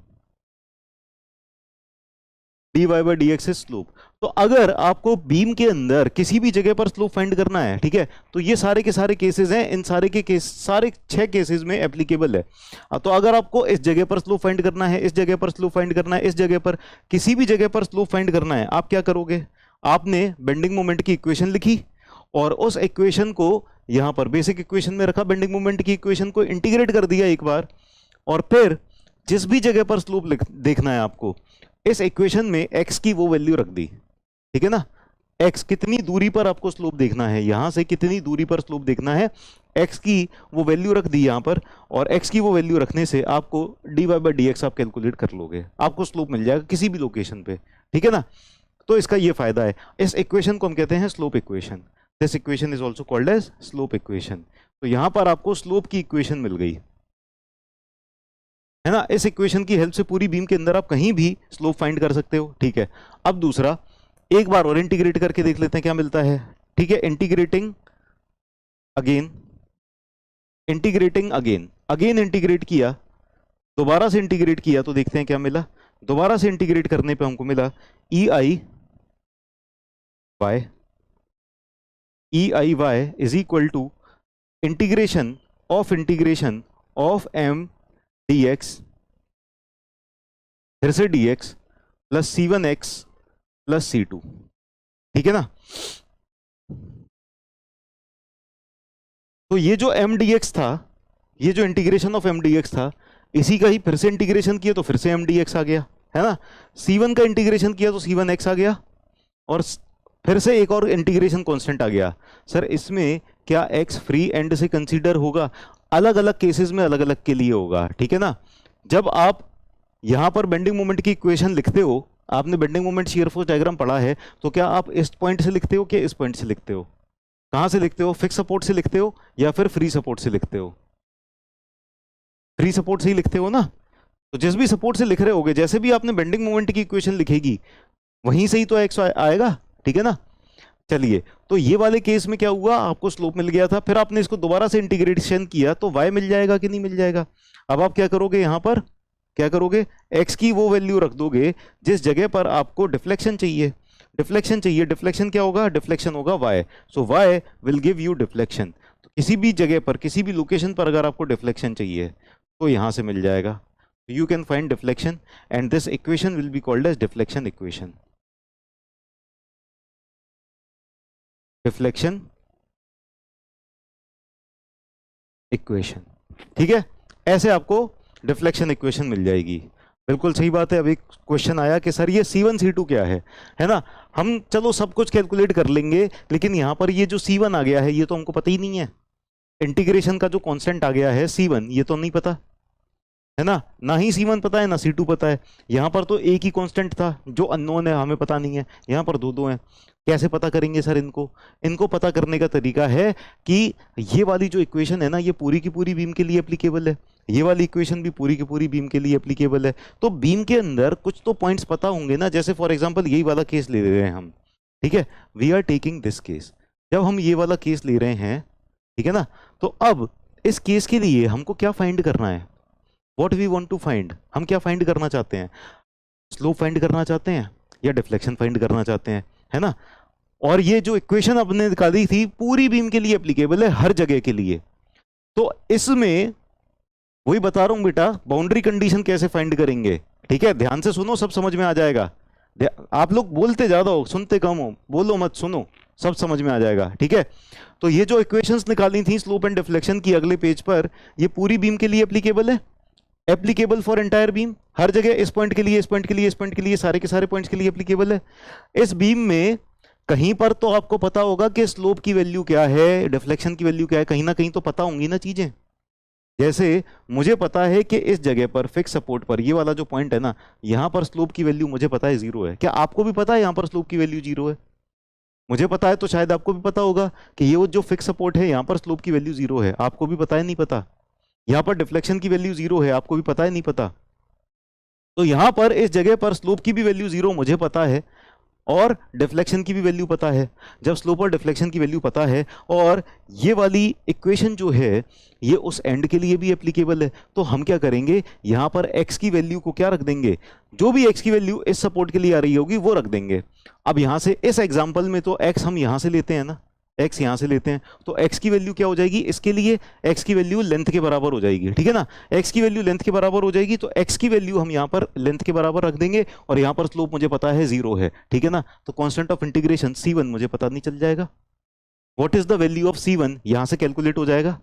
dy/dx इज स्लोप। तो अगर आपको बीम के अंदर किसी भी जगह पर स्लोप फाइंड करना है, ठीक है, तो ये सारे के सारे केसेस हैं, इन सारे के केस, सारे 6 केसेस में एप्लीकेबल है। तो अगर आपको इस जगह पर स्लोप फाइंड करना है, इस जगह पर स्लोप फाइंड करना है, इस जगह पर, किसी भी जगह पर स्लोप फाइंड करना है, आप क्या करोगे, आपने बेंडिंग मोमेंट की इक्वेशन लिखी और उस इक्वेशन को यहां पर बेसिक इक्वेशन में रखा, बेंडिंग मोमेंट की इक्वेशन को इंटीग्रेट कर दिया एक बार, और फिर जिस भी जगह पर स्लोप देखना है आपको, इस इक्वेशन में x की वो वैल्यू रख दी, ठीक है ना। x कितनी दूरी पर आपको स्लोप देखना है, यहां से कितनी दूरी पर स्लोप देखना है, x की वो वैल्यू रख दी यहां पर, और x की वो वैल्यू रखने से आपको dy/dx आप कैलकुलेट कर लोगे, आपको स्लोप मिल जाएगा किसी भी लोकेशन पे, ठीक है ना। तो इसका ये फायदा है। इस इक्वेशन को हम कहते हैं slope equation. This equation is also called as slope equation. तो यहां पर आपको स्लोप की इक्वेशन मिल गई, है ना। इस इक्वेशन की हेल्प से पूरी बीम के अंदर आप कहीं भी स्लोप फाइंड कर सकते हो, ठीक है। अब दूसरा, एक बार और इंटीग्रेट करके देख लेते हैं क्या मिलता है, ठीक है। इंटीग्रेटिंग अगेन, अगेन इंटीग्रेट किया, दोबारा से इंटीग्रेट किया, तो देखते हैं क्या मिला। दोबारा से इंटीग्रेट करने पे हमको मिला EI y is equal to integration of m dx, फिर से dx plus c1x plus c2, ठीक है ना। तो ये जो m dx था, ये जो इंटीग्रेशन ऑफ m dx था, इसी का ही फिर से इंटीग्रेशन किया तो फिर से m dx आ गया, है ना। c1 का इंटीग्रेशन किया तो c1x आ गया, और फिर से एक और इंटीग्रेशन कांस्टेंट आ गया। सर इसमें क्या x फ्री एंड से कंसीडर होगा? अलग अलग केसेस में अलग अलग के लिए होगा, ठीक है ना। जब आप यहां पर बेंडिंग मोमेंट की इक्वेशन लिखते हो, आपने bending moment shear force diagram पढ़ा है, तो क्या आप इस पॉइंट से लिखते हो कि इस पॉइंट से लिखते हो? कहां से लिखते हो? फिक्स सपोर्ट से लिखते हो या फिर फ्री सपोर्ट से लिखते हो? फ्री सपोर्ट से ही लिखते हो ना। तो जिस भी सपोर्ट से लिख रहे होगे, जैसे भी आपने बेंडिंग मोमेंट की इक्वेशन लिखेगी, वहीं से ही तो x आएगा, ठीक है ना। चलिए, तो ये वाले केस में क्या हुआ, आपको स्लोप मिल गया था, फिर आपने इसको दोबारा से इंटीग्रेशन किया तो y मिल जाएगा कि नहीं मिल जाएगा। अब आप क्या करोगे, यहां पर क्या करोगे, x की वो वैल्यू रख दोगे जिस जगह पर आपको डिफ्लेक्शन चाहिए। डिफ्लेक्शन क्या होगा, डिफ्लेक्शन होगा y। So y will give you deflection. तो किसी भी जगह पर, किसी भी लोकेशन पर अगर आपको डिफ्लेक्शन चाहिए तो यहां से मिल जाएगा। You can find deflection and this equation will be called as deflection equation. Deflection equation, ठीक है। ऐसे आपको डिफ्लेक्शन इक्वेशन मिल जाएगी। बिल्कुल सही बात है। अभी क्वेश्चन आया कि सर ये C1 C2 क्या है ना। हम चलो सब कुछ कैलकुलेट कर लेंगे, लेकिन यहां पर ये जो C1 आ गया है ये तो हमको पता ही नहीं है। इंटीग्रेशन का जो कांस्टेंट आ गया है C1, ये तो नहीं पता, है ना ही C1 पता है ना C2 पता है। यहां पर तो एक ही कांस्टेंट था जो अननोन है, हमें पता नहीं है। यहां पर दो हैं, कैसे पता करेंगे सर इनको पता करने का तरीका है कि ये वाली जो इक्वेशन है ना, ये पूरी की पूरी बीम के लिए एप्लीकेबल है, ये वाली इक्वेशन भी पूरी की पूरी बीम के लिए एप्लीकेबल है। तो बीम के अंदर कुछ तो पॉइंट्स पता होंगे ना। जैसे फॉर एग्जांपल यही वाला केस ले रहे हैं हम, ठीक है, we are taking this case. जब हम ये वाला केस ले रहे हैं, ठीक है ना, तो अब इस केस के लिए हमको क्या फाइंड करना है, what we want to find, हम क्या फाइंड करना चाहते हैं, स्लोप फाइंड करना चाहते हैं या डिफ्लेक्शन फाइंड करना चाहते हैं, है ना। और ये जो इक्वेशन आपने निकाली थी पूरी बीम के लिए एप्लीकेबल है, हर जगह के लिए। तो इसमें वही बता रहा हूं बेटा, बाउंड्री कंडीशन कैसे फाइंड करेंगे, ठीक है। ध्यान से सुनो, सब समझ में आ जाएगा। आप लोग बोलते ज्यादा हो, सुनते कम हो, बोलो मत, सुनो, सब समझ में आ जाएगा, ठीक है। तो ये जो इक्वेशंस निकाली थी स्लोप एंड डिफ्लेक्शन की अगले पेज पर, ये पूरी बीम के लिए एप्लीकेबल है, एप्लीकेबल फॉर एंटायर बीम, हर जगह, इस पॉइंट के लिए, इस पॉइंट के लिए, इस पॉइंट के लिए, सारे के सारे पॉइंट्स के लिए एप्लीकेबल है। इस बीम में कहीं पर तो आपको पता होगा कि स्लोप की वैल्यू क्या है, डिफ्लेक्शन की वैल्यू क्या है, कहीं ना कहीं तो पता होंगी ना चीजें। जैसे मुझे पता है कि इस जगह पर फिक्स सपोर्ट पर ये वाला जो पॉइंट है ना, यहां पर स्लोप की वैल्यू मुझे पता है 0 है। क्या आपको भी पता है यहां पर स्लोप की वैल्यू 0 है? मुझे पता है तो शायद आपको भी पता होगा कि ये जो फिक्स सपोर्ट है यहां पर स्लोप की वैल्यू 0 है। आपको भी पता है, नहीं पता? यहां पर डिफ्लेक्शन की वैल्यू 0 है, आपको भी पता है, नहीं पता? तो यहां पर इस जगह पर स्लोप की भी वैल्यू 0 मुझे पता है, और डिफ्लेक्शन की भी वैल्यू पता है। जब स्लोप और डिफ्लेक्शन की वैल्यू पता है और ये वाली इक्वेशन जो है ये उस एंड के लिए भी एप्लीकेबल है, तो हम क्या करेंगे, यहां पर x की वैल्यू को क्या रख देंगे, जो भी x की वैल्यू इस सपोर्ट के लिए आ रही होगी वो रख देंगे। अब यहां से इस एग्जांपल में तो x हम यहां से लेते हैं ना, x यहां से लेते हैं, तो x की वैल्यू क्या हो जाएगी, इसके लिए x की वैल्यू लेंथ के बराबर हो जाएगी, ठीक है ना। x की वैल्यू लेंथ के बराबर हो जाएगी तो x की वैल्यू हम यहां पर लेंथ के बराबर रख देंगे और यहां पर स्लोप मुझे पता है 0 है, ठीक है ना। तो कांस्टेंट ऑफ इंटीग्रेशन c1 मुझे पता नहीं चल जाएगा। What is the value of c1 यहां से कैलकुलेट हो जाएगा।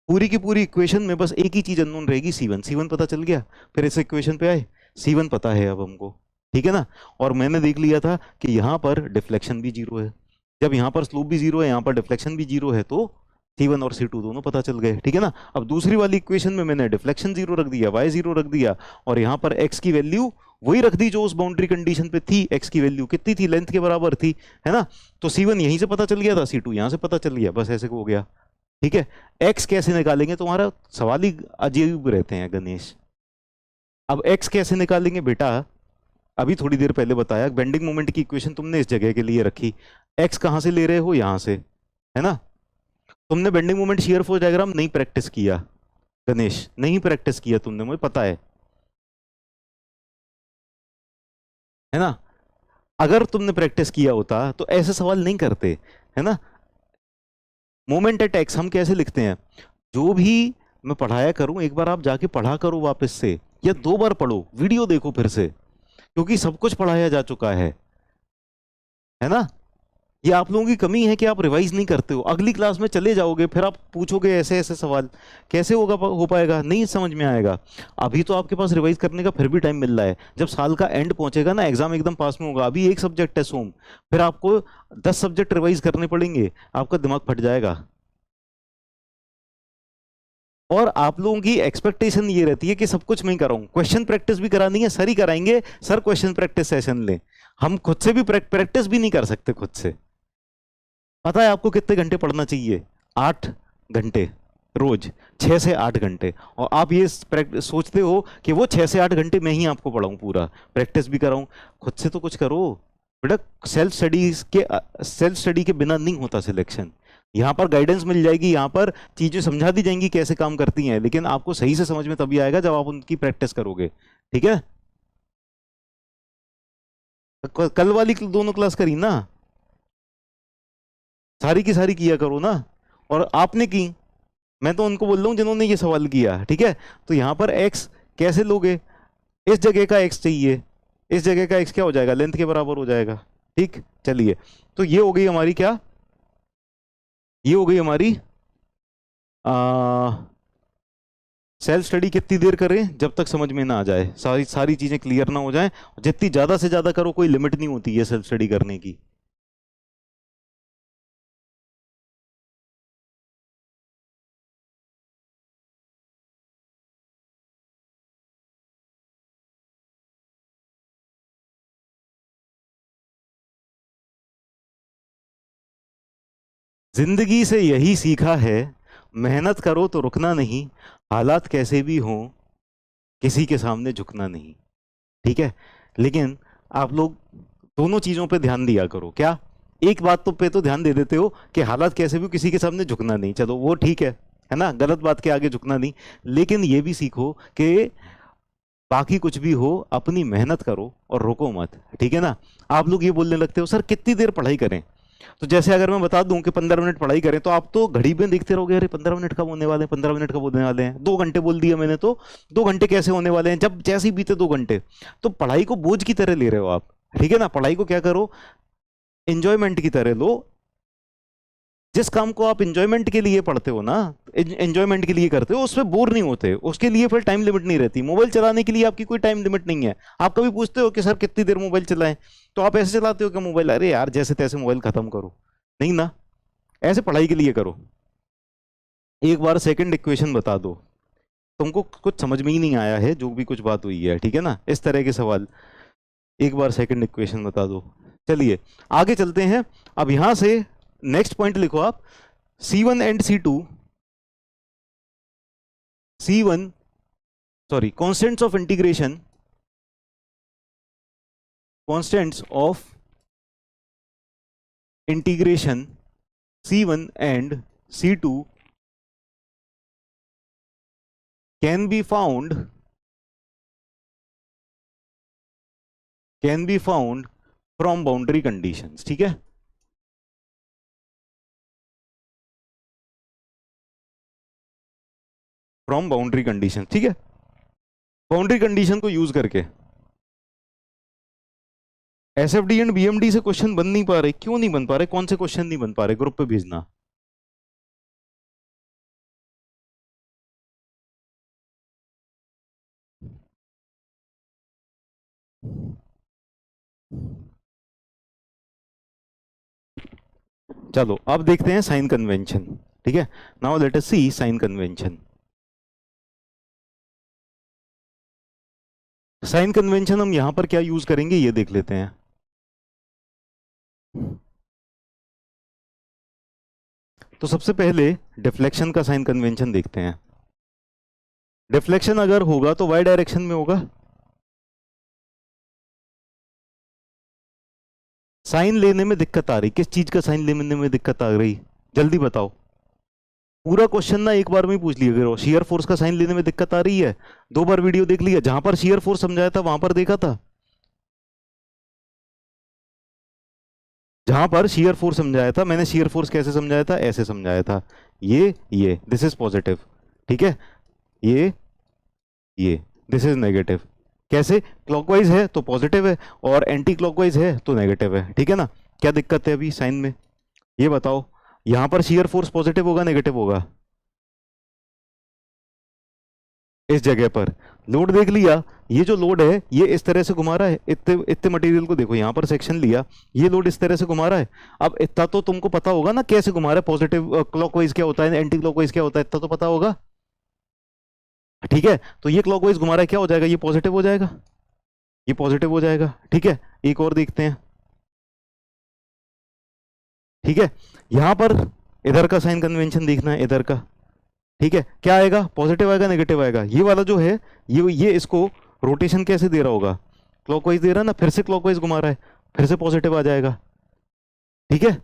पूरी की पूरी इक्वेशन में बस एक ही चीज अननोन रहेगी, c1 पता चल गया। फिर इस इक्वेशन पे आए, c1 पता है अब हमको, ठीक है ना। और मैंने देख लिया था कि यहां पर डिफ्लेक्शन भी 0 है, जब यहां पर स्लोप भी 0 है, यहां पर डिफ्लेक्शन भी 0 है, तो c1 और c2 दोनों पता चल गए, ठीक है ना। अब दूसरी वाली इक्वेशन में मैंने डिफ्लेक्शन 0 रख दिया, y 0 रख दिया और यहां पर x की वैल्यू वही रख दी जो उस बाउंड्री कंडीशन पे थी। x की वैल्यू कितनी थी, लेंथ के बराबर थी, है ना। तो c1 यहीं से पता चल गया था, c2 यहां से पता चल गया, बस ऐसे हो गया, ठीक है। x कैसे निकालेंगे, तुम्हारा सवाल ही अजीब रहते हैं गणेश। अब x कैसे निकालेंगे बेटा, अभी थोड़ी देर पहले बताया, बेंडिंग मोमेंट की इक्वेशन तुमने इस जगह के लिए रखी, x कहां से ले रहे हो, यहां से, है ना। तुमने bending moment shear force diagram नहीं प्रैक्टिस किया गणेश, नहीं प्रैक्टिस किया तुमने, मुझे पता है ना। अगर तुमने प्रैक्टिस किया होता तो ऐसे सवाल नहीं करते, है ना। मोमेंट एट एक्स हम कैसे लिखते हैं, जो भी मैं पढ़ाया करूं एक बार आप जाके पढ़ा करो वापस से, या 2 बार पढ़ो, वीडियो देखो फिर से, क्योंकि सब कुछ पढ़ाया जा चुका है ना। ये आप लोगों की कमी है कि आप रिवाइज नहीं करते हो, अगली क्लास में चले जाओगे फिर आप पूछोगे ऐसे ऐसे सवाल, कैसे होगा, हो पाएगा, नहीं समझ में आएगा। अभी तो आपके पास रिवाइज करने का फिर भी टाइम मिल रहा है, जब साल का एंड पहुंचेगा ना, एग्जाम एकदम पास में होगा, अभी एक सब्जेक्ट है सोम, फिर आपको 10 सब्जेक्ट रिवाइज करने पड़ेंगे, आपका दिमाग फट जाएगा। और आप लोगों की एक्सपेक्टेशन ये रहती है कि सब कुछ मैं कराऊं, क्वेश्चन प्रैक्टिस भी करानी है, सर ही कराएंगे, सर क्वेश्चन प्रैक्टिस सेशन लें। हम खुद से भी प्रैक्टिस भी नहीं कर सकते खुद से। पता है आपको कितने घंटे पढ़ना चाहिए, 8 घंटे रोज, 6 से 8 घंटे। और आप ये सोचते हो कि वो 6 से 8 घंटे में ही आपको पढ़ाऊं, पूरा प्रैक्टिस भी कराऊं, खुद से तो कुछ करो बेटा। सेल्फ स्टडी के बिना नहीं होता सिलेक्शन। यहाँ पर गाइडेंस मिल जाएगी, यहाँ पर चीजें समझा दी जाएंगी कैसे काम करती हैं, लेकिन आपको सही से समझ में तभी आएगा जब आप उनकी प्रैक्टिस करोगे, ठीक है। कल वाली दोनों क्लास करी ना, सारी की सारी किया करो ना। और आपने की, मैं तो उनको बोल रहा हूँ जिन्होंने ये सवाल किया, ठीक है। तो यहाँ पर x कैसे लोगे, इस जगह का x चाहिए, इस जगह का x क्या हो जाएगा, लेंथ के बराबर हो जाएगा, ठीक। चलिए, तो ये हो गई हमारी क्या, ये हो गई हमारी सेल्फ स्टडी। कितनी देर करें, जब तक समझ में ना आ जाए, सारी सारी चीजें क्लियर ना हो जाएं। जितनी ज्यादा से ज्यादा करो, कोई लिमिट नहीं होती है सेल्फ स्टडी करने की। जिंदगी से यही सीखा है, मेहनत करो तो रुकना नहीं, हालात कैसे भी हों किसी के सामने झुकना नहीं, ठीक है। लेकिन आप लोग दोनों चीजों पे ध्यान दिया करो, क्या, एक बात तो पे तो ध्यान दे देते हो कि हालात कैसे भी किसी के सामने झुकना नहीं, चलो वो ठीक है ना, गलत बात के आगे झुकना नहीं। लेकिन ये भी सीखो कि बाकी कुछ भी हो अपनी मेहनत करो और रुको मत, ठीक है ना। आप लोग ये बोलने लगते हो सर कितनी देर पढ़ाई करें, तो जैसे अगर मैं बता दूं कि 15 मिनट पढ़ाई करें, तो आप तो घड़ी में देखते रहोगे, अरे 15 मिनट कब होने वाले हैं, 15 मिनट कब होने वाले हैं, 2 घंटे बोल दिया मैंने, तो 2 घंटे कैसे होने वाले हैं, जब जैसे ही बीते 2 घंटे। तो पढ़ाई को बोझ की तरह ले रहे हो आप, ठीक है ना। पढ़ाई को क्या करो, एंजॉयमेंट की तरह लो। जिस काम को आप एंजॉयमेंट के लिए पढ़ते हो ना, एंजॉयमेंट के लिए करते हो, उसमें बोर नहीं होते, उसके लिए फिर टाइम लिमिट नहीं रहती। मोबाइल चलाने के लिए आपकी कोई टाइम लिमिट नहीं है। आप कभी पूछते हो कि सर कितनी देर मोबाइल चलाएं, तो आप ऐसे चलाते हो कि मोबाइल, अरे यार जैसे तैसे मोबाइल खत्म करो, नहीं ना, ऐसे पढ़ाई के लिए करो। एक बार सेकंड इक्वेशन बता दो, तुमको कुछ समझ में ही नहीं आया है जो भी कुछ बात हुई है, ठीक है ना, इस तरह के सवाल। एक बार सेकंड इक्वेशन बता दो। चलिए आगे चलते हैं। अब यहां से नेक्स्ट पॉइंट लिखो आप, C1 and C2, C1 sorry constants of integration, constants of integration C1 and C2 can be found from boundary conditions, ठीक है। फ्रॉम बाउंड्री कंडीशन, ठीक है। बाउंड्री कंडीशन को यूज करके एसएफडी एंड बीएमडी से question बन नहीं पा रहे। क्यों नहीं बन पा रहे? कौन से क्वेश्चन नहीं बन पा रहे? ग्रुप पे भेजना। चलो अब देखते हैं साइन कन्वेंशन, ठीक है। नाउ लेट अस सी साइन कन्वेंशन। साइन कन्वेंशन हम यहां पर क्या यूज करेंगे ये देख लेते हैं। तो सबसे पहले डिफ्लेक्शन का साइन कन्वेंशन देखते हैं। डिफ्लेक्शन अगर होगा तो वाई डायरेक्शन में होगा। साइन लेने में दिक्कत आ रही, किस चीज का साइन लेने में दिक्कत आ रही? जल्दी बताओ। पूरा क्वेश्चन ना एक बार में ही पूछ लिया करो। शियर फोर्स का साइन लेने में दिक्कत आ रही है, 2 बार वीडियो देख लिया। जहां पर शियर फोर्स समझाया था वहां पर देखा था। जहां पर शियर फोर्स समझाया था मैंने, शियर फोर्स कैसे समझाया था? ऐसे समझाया था। ये दिस इज पॉजिटिव, ठीक है। ये दिस इज नेगेटिव। कैसे? क्लॉकवाइज है तो पॉजिटिव है और एंटी क्लॉकवाइज है तो नेगेटिव है, ठीक है ना। क्या दिक्कत है अभी साइन में? ये बताओ। यहां पर शियर फोर्स पॉजिटिव होगा नेगेटिव होगा? इस जगह पर लोड देख लिया। ये जो लोड है ये इस तरह से घुमा रहा है। इतने इतने मटेरियल को देखो, यहां पर सेक्शन लिया, ये लोड इस तरह से घुमा रहा है। अब इतना तो तुमको पता होगा ना कैसे घुमा रहा है। पॉजिटिव क्लॉकवाइज क्या होता है, एंटी क्लॉकवाइज क्या होता है, इतना तो पता होगा, ठीक है। तो ये क्लॉकवाइज घुमा रहा है, क्या हो जाएगा? ये पॉजिटिव हो जाएगा, ये पॉजिटिव हो जाएगा, ठीक है। एक और देखते हैं, ठीक है। यहां पर इधर का साइन कन्वेंशन देखना है, इधर का, ठीक है। क्या आएगा? पॉजिटिव आएगा नेगेटिव आएगा? ये वाला जो है ये इसको रोटेशन कैसे दे रहा होगा? क्लॉकवाइज दे रहा है ना, फिर से क्लॉकवाइज घुमा रहा है, फिर से पॉजिटिव आ जाएगा, ठीक है।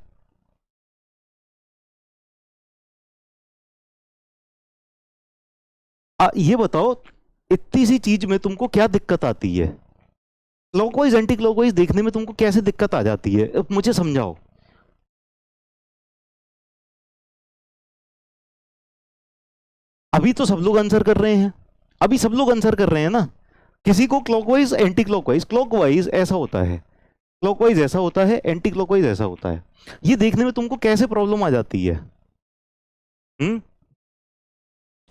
ये बताओ इतनी सी चीज में तुमको क्या दिक्कत आती है? क्लॉकवाइज एंटी क्लॉकवाइज देखने में तुमको कैसे दिक्कत आ जाती है? अब मुझे समझाओ। अभी तो सब लोग आंसर कर रहे हैं, अभी सब लोग आंसर कर रहे हैं ना। किसी को क्लॉकवाइज एंटी क्लॉकवाइज, क्लॉकवाइज ऐसा होता है, क्लॉकवाइज ऐसा होता है, एंटी क्लॉकवाइज ऐसा होता है। ये देखने में तुमको कैसे प्रॉब्लम आ जाती है? हम्म।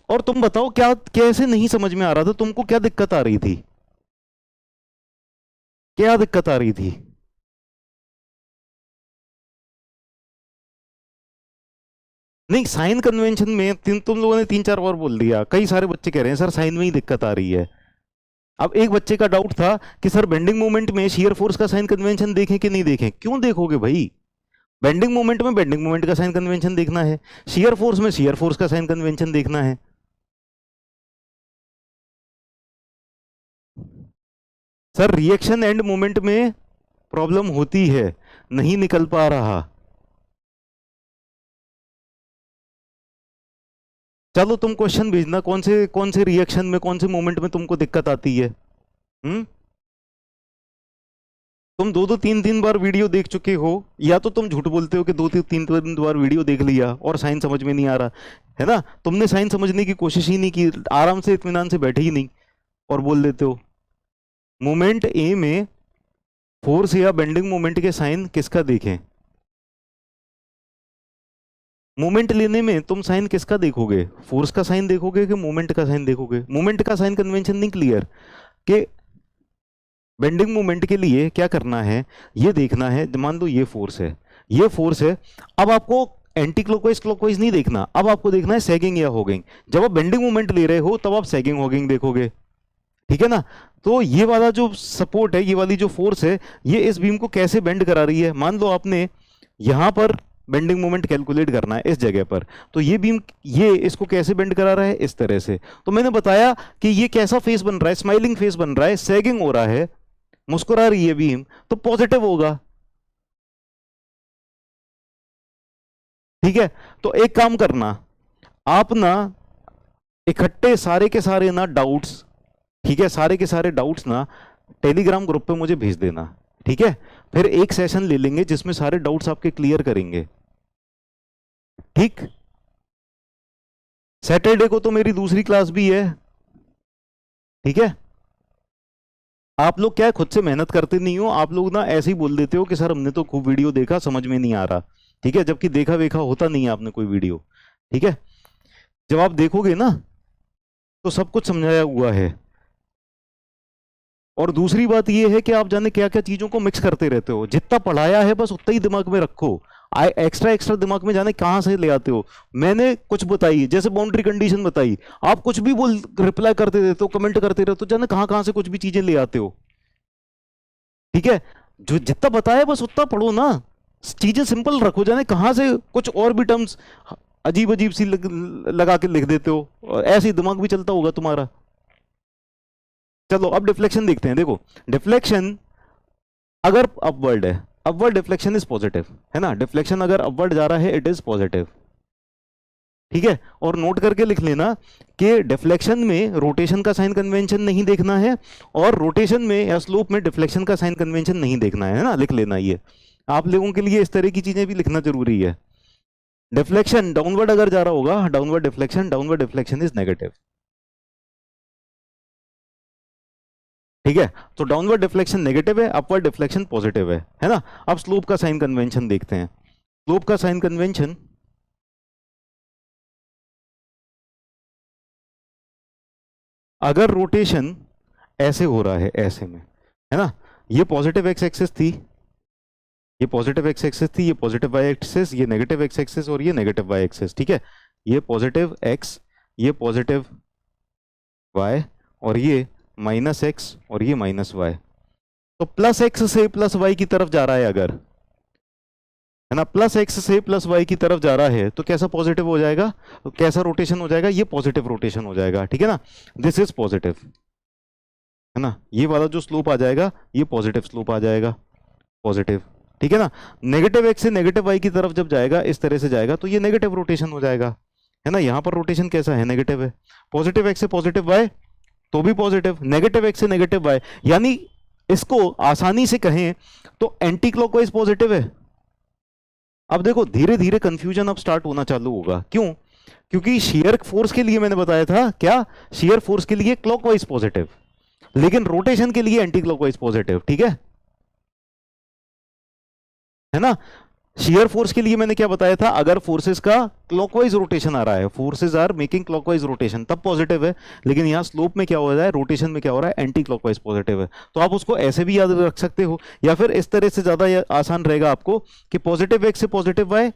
और तुम बताओ क्या, कैसे नहीं समझ में आ रहा था तुमको? क्या दिक्कत आ रही थी? क्या दिक्कत आ रही थी? नहीं, साइन कन्वेंशन में तुम लोगों ने 3-4 बार बोल दिया। कई सारे बच्चे कह रहे हैं सर साइन में ही दिक्कत आ रही है। अब एक बच्चे का डाउट था कि सर बेंडिंग मोमेंट में शियर फोर्स का साइन कन्वेंशन देखें कि नहीं देखें? क्यों देखोगे भाई? बेंडिंग मोमेंट में बेंडिंग मोमेंट का साइन कन्वेंशन देखना है, शियर फोर्स में शियर फोर्स का साइन कन्वेंशन देखना है। सर रिएक्शन एंड मोमेंट में प्रॉब्लम होती है, नहीं निकल पा रहा। चलो तुम क्वेश्चन भेजना, कौन से रिएक्शन में कौन से मोमेंट में तुमको दिक्कत आती है? हम्म। तुम 2-3 बार वीडियो देख चुके हो, या तो तुम झूठ बोलते हो कि 2-3 बार वीडियो देख लिया और साइन समझ में नहीं आ रहा है ना। तुमने साइन समझने की कोशिश ही नहीं की, आराम से इत्मीनान से बैठे ही नहीं और बोल देते हो। मोमेंट ए में फोर्स या बेंडिंग मोमेंट के साइन किसका देखें? मोमेंट लेने में तुम साइन किसका देखोगे? फोर्स का साइन देखोगे कि मोमेंट का साइन देखोगे? मोमेंट का साइन कन्वेंशन नहीं क्लियर कि बेंडिंग मोमेंट के लिए क्या करना है? ये देखना है, मान लो ये फोर्स है, ये फोर्स है। अब आपको एंटी क्लॉकवाइज क्लॉकवाइज नहीं देखना, अब आपको देखना है सैगिंग या होगिंग। जब आप बेंडिंग मोमेंट ले रहे हो तब आप सैगिंग होगिंग देखोगे, ठीक है ना। तो ये वाला जो सपोर्ट है, ये वाली जो फोर्स है, ये इस बीम को कैसे बेंड करा रही है? मान लो आपने यहां पर बेंडिंग मोमेंट कैलकुलेट करना है इस जगह पर, तो ये बीम ये इसको कैसे बेंड करा रहा है? इस तरह से। तो मैंने बताया कि ये कैसा फेस बन रहा है? स्माइलिंग फेस बन रहा है, सैगिंग हो रहा है, मुस्कुरा रही है बीम, तो पॉजिटिव होगा। ठीक है, तो एक काम करना, आप ना इकट्ठे सारे के सारे ना डाउट्स, ठीक है, सारे के सारे डाउट्स ना टेलीग्राम ग्रुप पे मुझे भेज देना, ठीक है। फिर एक सेशन ले लेंगे जिसमें सारे डाउट्स आपके क्लियर करेंगे, ठीक। सैटरडे को तो मेरी दूसरी क्लास भी है, ठीक है। आप लोग क्या है, खुद से मेहनत करते नहीं हो, आप लोग ना ऐसे ही बोल देते हो कि सर हमने तो खूब वीडियो देखा, समझ में नहीं आ रहा, ठीक है, जबकि देखा वेखा होता नहीं है आपने कोई वीडियो, ठीक है। जब आप देखोगे ना तो सब कुछ समझाया हुआ है। और दूसरी बात यह है कि आप जाने क्या क्या चीजों को मिक्स करते रहते हो, जितना पढ़ाया है बस उतना ही दिमाग में रखो, एक्स्ट्रा एक्स्ट्रा दिमाग में जाने कहां से ले आते हो। मैंने कुछ बताई, जैसे बाउंड्री कंडीशन बताई, आप कुछ भी बोल रिप्लाई करते रहते हो, कमेंट करते रहते हो, जाने कहां कहां से कुछ भी चीजें ले आते हो, ठीक है। जो जितना बताया बस उतना पढ़ो ना, चीजें सिंपल रखो, जाने कहां से कुछ और भी टर्म्स अजीब अजीब सी लगा के लिख देते हो, और ऐसे ही दिमाग भी चलता होगा तुम्हारा। चलो अब डिफ्लेक्शन देखते हैं। देखो डिफ्लेक्शन अगर अपवर्ड है, अपवर्ड डिफ्लेक्शन इज पॉजिटिव, है ना, डिफ्लेक्शन अगर अपवर्ड जा रहा है इट इज पॉजिटिव, ठीक है। और नोट करके लिख लेना कि डिफ्लेक्शन में रोटेशन का साइन कन्वेंशन नहीं देखना है, और रोटेशन में या स्लोप में डिफ्लेक्शन का साइन कन्वेंशन नहीं देखना है ना, लिख लेना। ये आप लोगों के लिए इस तरह की चीजें भी लिखना जरूरी है। डिफ्लेक्शन डाउनवर्ड अगर जा रहा होगा, डाउनवर्ड डिफ्लेक्शन इज नेगेटिव, ठीक है। तो डाउनवर्ड डिफ्लेक्शन नेगेटिव है, अपवर्ड डिफ्लेक्शन पॉजिटिव है ना। अब स्लोप का साइन कन्वेंशन देखते हैं। स्लोप का साइन कन्वेंशन, अगर रोटेशन ऐसे हो रहा है, ऐसे में, है ना, ये पॉजिटिव एक्स एक्सिस थी, ये पॉजिटिव एक्स एक्सिस थी, ये पॉजिटिव वाई एक्सिस, ये नेगेटिव एक्स एक्सिस और ये नेगेटिव वाई एक्सिस, ठीक है। ये पॉजिटिव एक्स, ये पॉजिटिव वाई, और ये माइनस एक्स और ये माइनस वाई। तो प्लस एक्स से प्लस वाई की तरफ जा रहा है अगर, है ना, प्लस एक्स से प्लस वाई की तरफ जा रहा है, तो कैसा पॉजिटिव हो जाएगा, कैसा रोटेशन हो जाएगा, ये पॉजिटिव रोटेशन हो जाएगा, ठीक है ना। दिस इज पॉजिटिव, है ना, ये वाला जो स्लोप आ जाएगा ये पॉजिटिव स्लोप आ जाएगा, पॉजिटिव, ठीक है ना। नेगेटिव एक्स से नेगेटिव वाई की तरफ जब जाएगा, इस तरह से जाएगा, तो ये नेगेटिव रोटेशन हो जाएगा, है ना। यहां पर रोटेशन कैसा है, नेगेटिव है। पॉजिटिव एक्स से पॉजिटिव वाई तो भी पॉजिटिव, नेगेटिव एक्स से नेगेटिव वाई, यानी इसको आसानी से कहें तो एंटी क्लॉकवाइज पॉजिटिव है। अब देखो धीरे धीरे कंफ्यूजन अब स्टार्ट होना चालू होगा, क्यों, क्योंकि शियर फोर्स के लिए मैंने बताया था क्या, शियर फोर्स के लिए क्लॉकवाइज पॉजिटिव, लेकिन रोटेशन के लिए एंटी क्लॉकवाइज पॉजिटिव, ठीक है ना। शियर फोर्स के लिए मैंने क्या बताया था, अगर फोर्सेस का क्लॉकवाइज रोटेशन आ रहा है, forces are making clockwise rotation, तब पॉजिटिव है। लेकिन यहाँ स्लोप में क्या हो रहा है, रोटेशन में क्या हो रहा है, एंटी क्लॉकवाइज पॉजिटिव है। तो आप उसको ऐसे भी याद रख सकते हो, या फिर इस तरह से ज्यादा आसान रहेगा आपको कि पॉजिटिव एक्स से पॉजिटिव वाई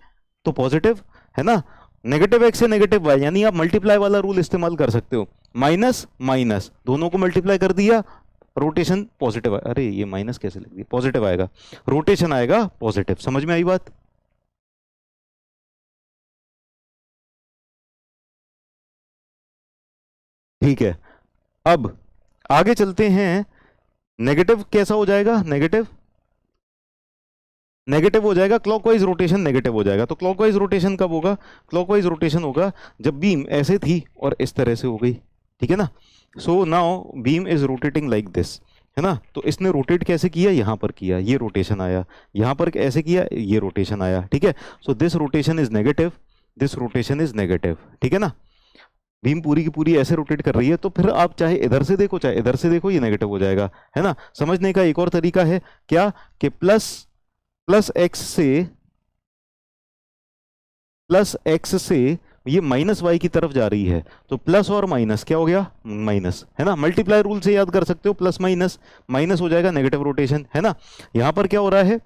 तो पॉजिटिव, है ना, नेगेटिव एक्स से नेगेटिव वाई, यानी आप मल्टीप्लाई वाला रूल इस्तेमाल कर सकते हो, माइनस माइनस दोनों को मल्टीप्लाई कर दिया, रोटेशन पॉजिटिव, अरे ये माइनस कैसे लिख दिया, पॉजिटिव आएगा, रोटेशन आएगा पॉजिटिव। समझ में आई बात। ठीक है, अब आगे चलते हैं। नेगेटिव कैसा हो जाएगा, नेगेटिव, नेगेटिव हो जाएगा, क्लॉकवाइज रोटेशन नेगेटिव हो जाएगा। तो क्लॉकवाइज रोटेशन कब होगा, क्लॉकवाइज रोटेशन होगा जब बीम ऐसे थी और इस तरह से हो गई, ठीक है ना। So now beam is rotating like this, है ना। तो इसने रोटेट कैसे किया, यहां पर किया, ये रोटेशन आया, यहां पर ऐसे किया, ये रोटेशन आया, ठीक है। So this rotation is negative, this rotation is negative, ठीक है ना। बीम पूरी की पूरी ऐसे रोटेट कर रही है, तो फिर आप चाहे इधर से देखो चाहे इधर से देखो, ये नेगेटिव हो जाएगा, है ना। समझने का एक और तरीका है क्या, कि प्लस प्लस एक्स से ये माइनस वाई की तरफ जा रही है, तो प्लस और माइनस क्या हो गया, माइनस, है ना। मल्टीप्लाई रूल से याद कर सकते हो, प्लस माइनस माइनस हो जाएगा, नेगेटिव रोटेशन, है ना। यहां पर क्या हो रहा है,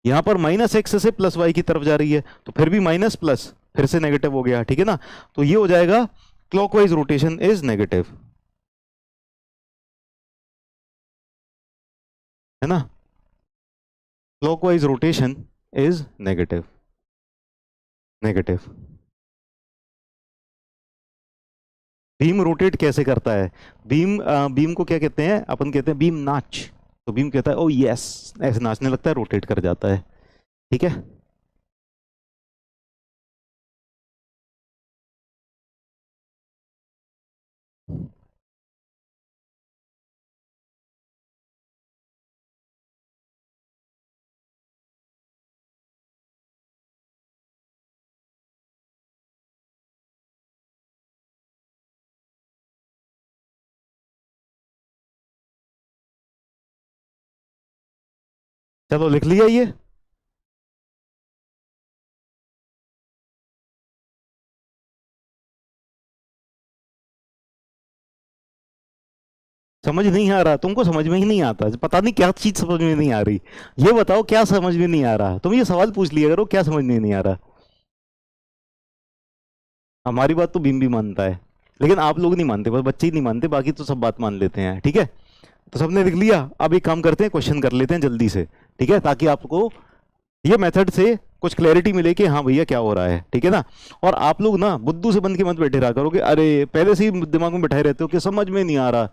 यहां पर माइनस एक्स से प्लस वाई की तरफ जा रही है, तो फिर भी माइनस प्लस फिर से नेगेटिव हो गया, ठीक है ना। तो ये हो जाएगा क्लॉकवाइज रोटेशन इज नेगेटिव, है ना, clockwise rotation is negative, negative. Beam rotate कैसे करता है, बीम को क्या कहते हैं, अपन कहते हैं बीम नाच। तो बीम कहता है ओ यस, ऐसे नाचने लगता है, रोटेट कर जाता है, ठीक है। चलो लिख लिया ये। समझ नहीं आ रहा तुमको, समझ में ही नहीं आता, पता नहीं क्या चीज समझ में नहीं आ रही। ये बताओ क्या समझ में नहीं आ रहा, तुम ये सवाल पूछ लिया करो क्या समझ में नहीं आ रहा। हमारी बात तो बीम भी मानता है, लेकिन आप लोग नहीं मानते, बस बच्चे ही नहीं मानते, बाकी तो सब बात मान लेते हैं। ठीक है, तो सबने लिख लिया। अब एक काम करते हैं, क्वेश्चन कर लेते हैं जल्दी से, ठीक है, ताकि आपको ये मेथड से कुछ क्लैरिटी मिले कि हाँ भैया क्या हो रहा है। ठीक है ना, और आप लोग ना बुद्धू से बन के मत बैठे रहा करो कि अरे पहले से ही दिमाग में बैठाए रहते हो कि समझ में नहीं आ रहा,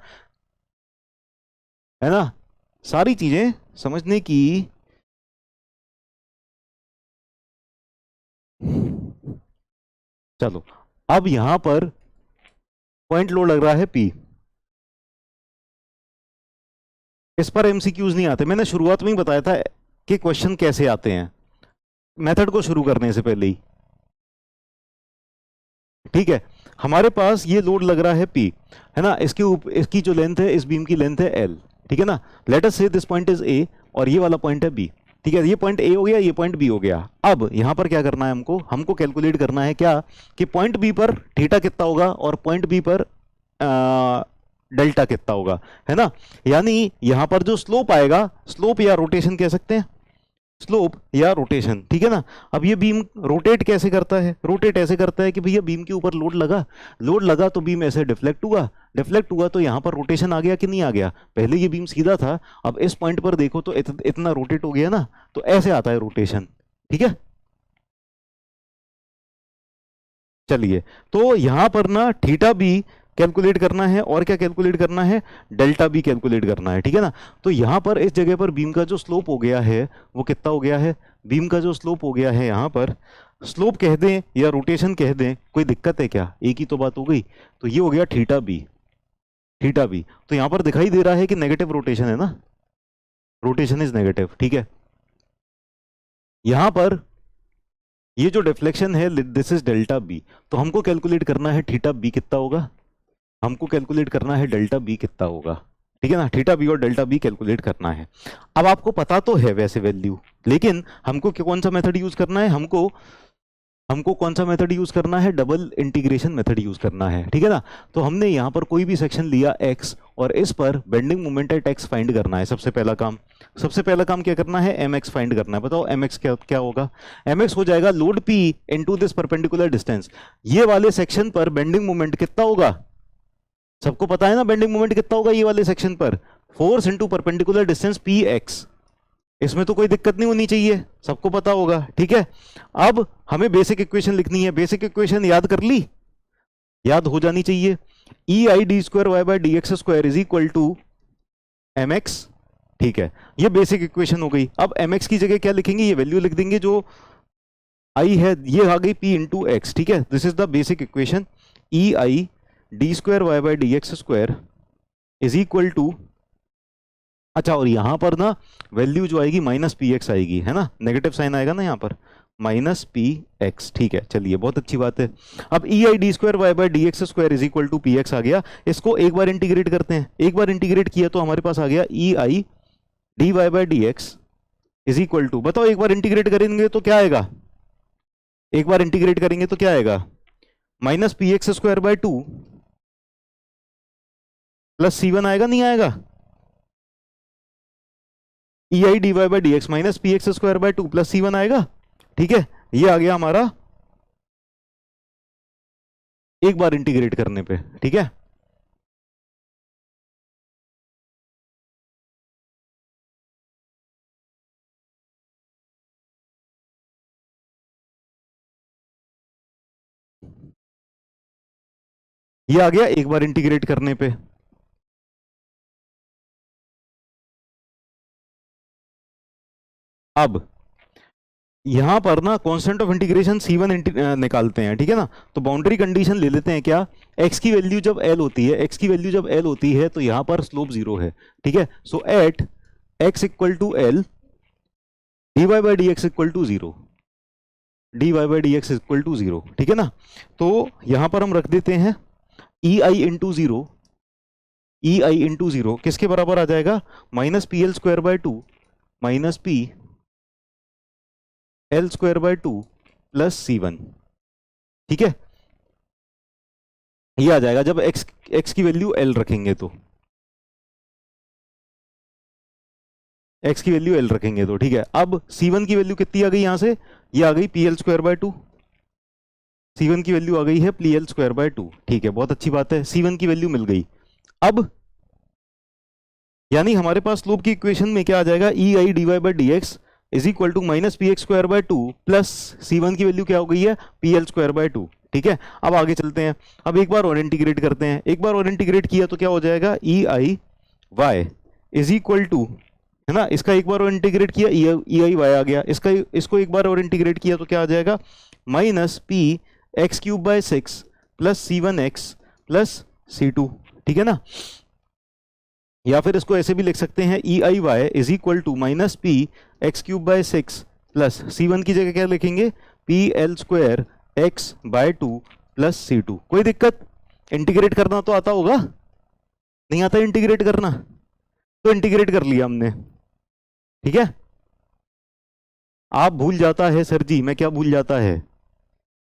है ना। सारी चीजें समझने की, चलो अब यहां पर पॉइंट लोड लग रहा है पी, इस पर एमसीक्यूज नहीं आते, मैंने शुरुआत में ही बताया था कि क्वेश्चन कैसे आते हैं मेथड को शुरू करने से पहले ही। ठीक है, हमारे पास ये लोड लग रहा है पी, है ना, इसकी जो लेंथ है, इस बीम की लेंथ है एल। ठीक है ना, लेट अस से दिस पॉइंट इज ए और ये वाला पॉइंट है बी। ठीक है, ये पॉइंट ए हो गया, ये पॉइंट बी हो गया। अब यहां पर क्या करना है, हमको हमको कैलकुलेट करना है क्या, कि पॉइंट बी पर थीटा कितना होगा और पॉइंट बी पर डेल्टा कितना होगा, है ना। यानी यहां पर जो स्लोप आएगा, स्लोप या रोटेशन कह सकते हैं, स्लोप या रोटेशन। ठीक है ना, अब ये बीम रोटेट कैसे करता है, रोटेट ऐसे करता है कि भैया बीम के ऊपर लोड लगा तो बीम ऐसे डिफ्लेक्ट हुआ तो यहां पर रोटेशन आ गया कि नहीं आ गया। पहले ये बीम सीधा था, अब इस पॉइंट पर देखो तो इतना रोटेट हो गया ना, तो ऐसे आता है रोटेशन। ठीक है, चलिए, तो यहां पर ना थीटा बी कैलकुलेट करना है और क्या कैलकुलेट करना है, डेल्टा बी कैलकुलेट करना है। ठीक है ना, तो यहां पर इस जगह पर बीम का जो स्लोप हो गया है वो कितना हो गया है, बीम का जो स्लोप हो गया है यहां पर, स्लोप कह दें या रोटेशन कह दें, कोई दिक्कत है क्या, एक ही तो बात हो गई। तो ये हो गया थीटा बी, थीटा बी। तो यहां पर दिखाई दे रहा है कि नेगेटिव रोटेशन है ना, रोटेशन इज नेगेटिव। ठीक है, यहां पर ये जो डिफ्लेक्शन है दिस इज डेल्टा बी, तो हमको कैलकुलेट करना है थीटा बी कितना होगा, हमको कैलकुलेट करना है डेल्टा बी कितना होगा। ठीक है ना, थीटा बी और डेल्टा बी कैलकुलेट करना है। अब आपको पता तो है वैसे वैल्यू, लेकिन हमको कौन सा मेथड यूज करना है, हमको हमको कौन सा मेथड यूज करना है, डबल इंटीग्रेशन मेथड यूज करना है। ठीक है ना, तो हमने यहां पर कोई भी सेक्शन लिया x और इस पर bending moment at x find करना है। सबसे पहला काम क्या करना है, mx फाइंड करना है। बताओ mx क्या क्या होगा, mx हो जाएगा load p into this perpendicular distance. ये वाले सेक्शन पर बेंडिंग मोमेंट कितना होगा, सबको पता है ना बेंडिंग मोमेंट कितना होगा ये वाले सेक्शन पर, force into perpendicular distance P x. इसमें तो कोई दिक्कत नहीं होनी चाहिए, सबको पता होगा। ठीक है, अब हमें बेसिक इक्वेशन लिखनी है, बेसिक इक्वेशन याद कर ली, याद हो जानी चाहिए। E I D square Y by D x square is equal to M X. ठीक है, ये बेसिक इक्वेशन हो गई। अब एम एक्स की जगह क्या लिखेंगे, ये वैल्यू लिख देंगे जो आई है, ये आ गई पी इंटू एक्स। ठीक है, this is the basic equation, E I D square Y by D x square is equal to, अच्छा और यहां पर ना वैल्यू जो आएगी माइनस पी एक्स आएगी, है ना, नेगेटिव साइन आएगा ना यहाँ पर, माइनस पी एक्स। ठीक है, चलिए बहुत अच्छी बात है। अब E I D square Y by D x square is equal to P X आ गया, इसको एक बार इंटीग्रेट करते हैं, एक बार इंटीग्रेट किया तो हमारे पास आ गया E I D Y by D X is equal to, बताओ एक बार इंटीग्रेट करेंगे तो क्या आएगा, एक बार इंटीग्रेट करेंगे तो क्या आएगा, minus P X square by two plus C one आएगा, नहीं आएगा, E I D Y by D X minus P X square by two plus C one आएगा। ठीक है, ये आ गया हमारा एक बार इंटीग्रेट करने पे। ठीक है, ये आ गया एक बार इंटीग्रेट करने पे। अब यहां पर ना कांस्टेंट ऑफ इंटीग्रेशन C1 निकालते हैं। ठीक है ना, तो बाउंड्री कंडीशन ले लेते हैं क्या, x की वैल्यू जब l होती है, x की वैल्यू जब l होती है तो यहां पर स्लोप जीरो है। ठीक है, so at x equal to l dy by D X equal to zero, dy by D X equal to zero. ठीक है ना, तो यहां पर हम रख देते हैं E I into zero, E I into zero किसके बराबर आ जाएगा, minus P L square by to minus P L square by 2 plus C1। ठीक है, ये आ जाएगा जब x की वैल्यू l रखेंगे तो, x की वैल्यू l रखेंगे तो। ठीक है, अब C1 की वैल्यू कितनी आ गई यहां से, ये आ गई P L square by 2। C1 की वैल्यू आ गई है पी एल स्क्वायर बाय 2। ठीक है, बहुत अच्छी बात है, C1 की वैल्यू मिल गई। अब यानी हमारे पास स्लोप की इक्वेशन में क्या आ जाएगा, E I D Y by D X is equal to minus P X square by 2 plus C1 की वैल्यू क्या हो गई है, पी एल स्क्वायर बाय 2। ठीक है, अब आगे चलते हैं, अब एक बार और इंटीग्रेट करते हैं। एक बार और इंटीग्रेट किया तो क्या हो जाएगा, E I Y is equal to, है ना, इसका एक बार और इंटीग्रेट किया ई आई वाई आ गया, इसको एक बार और इंटीग्रेट किया तो क्या आ जाएगा, minus P X cube by 6 plus C1x plus C2। ठीक है ना, या फिर इसको ऐसे भी लिख सकते हैं, E I Y is equal to minus P X cube by 6 plus C1 की जगह क्या लिखेंगे, P L square X by 2 plus C2। कोई दिक्कत, इंटीग्रेट करना तो आता होगा, नहीं आता इंटीग्रेट करना, तो इंटीग्रेट कर लिया हमने। ठीक है, आप भूल जाता है सर जी, मैं क्या भूल जाता है,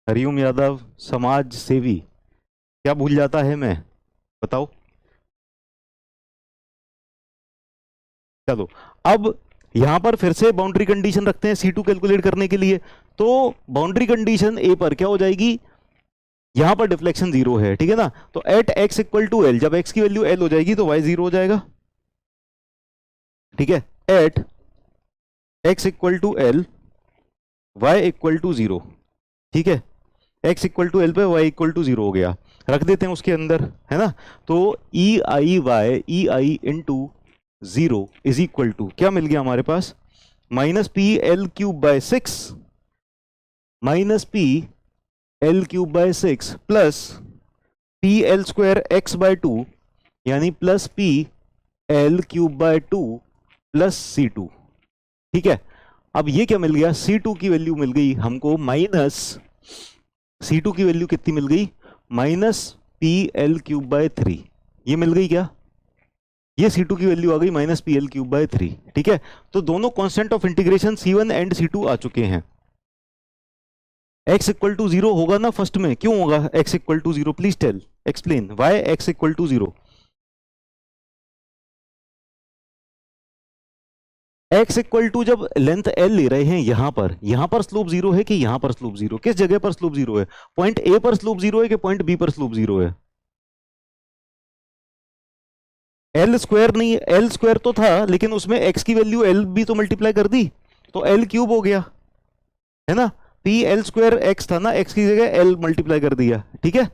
हरिओम यादव समाज सेवी, क्या भूल जाता है मैं, बताओ। चलो, अब यहां पर फिर से बाउंड्री कंडीशन रखते हैं C2 कैलकुलेट करने के लिए। तो बाउंड्री कंडीशन ए पर क्या हो जाएगी, यहां पर डिफ्लेक्शन 0 है। ठीक है ना, तो at x equal to L, जब x की वैल्यू l हो जाएगी तो y 0 हो जाएगा। ठीक है, at x equal to L y equal to 0। ठीक है, x इक्वल टू एल पे y इक्वल टू 0 हो गया, रख देते हैं उसके अंदर, है ना। तो E I Y E I into 0 is equal to क्या मिल गया हमारे पास, minus P L cube by 6 minus P L cube by 6 plus P L square X by 2 यानी plus P L cube by 2 plus C2। ठीक है, अब ये क्या मिल गया, C2 की वैल्यू मिल गई हमको माइनस, C2 की वैल्यू कितनी मिल गई, minus P L cube by 3, ये मिल गई क्या, ये C2 की वैल्यू आ गई minus P L cube by 3। ठीक है, तो दोनों constant of integration C1 and C2 आ चुके हैं। x इक्वल टू 0 होगा ना फर्स्ट में, क्यों होगा x equal to 0, please tell explain why x equal to 0। x equal to जब लेंथ l ले रहे हैं यहां पर स्लोप 0 है कि यहां पर स्लोप 0, किस जगह पर स्लोप 0 है, पॉइंट A पर स्लोप 0 है कि पॉइंट B पर स्लोप 0 है, एल स्क्वायर नहीं, एल स्क्वायर तो था लेकिन उसमें x की वैल्यू l भी तो मल्टीप्लाई कर दी तो l क्यूब हो गया, है ना, पी एल स्क्वायर x था ना, x की जगह l मल्टीप्लाई कर दिया। ठीक है,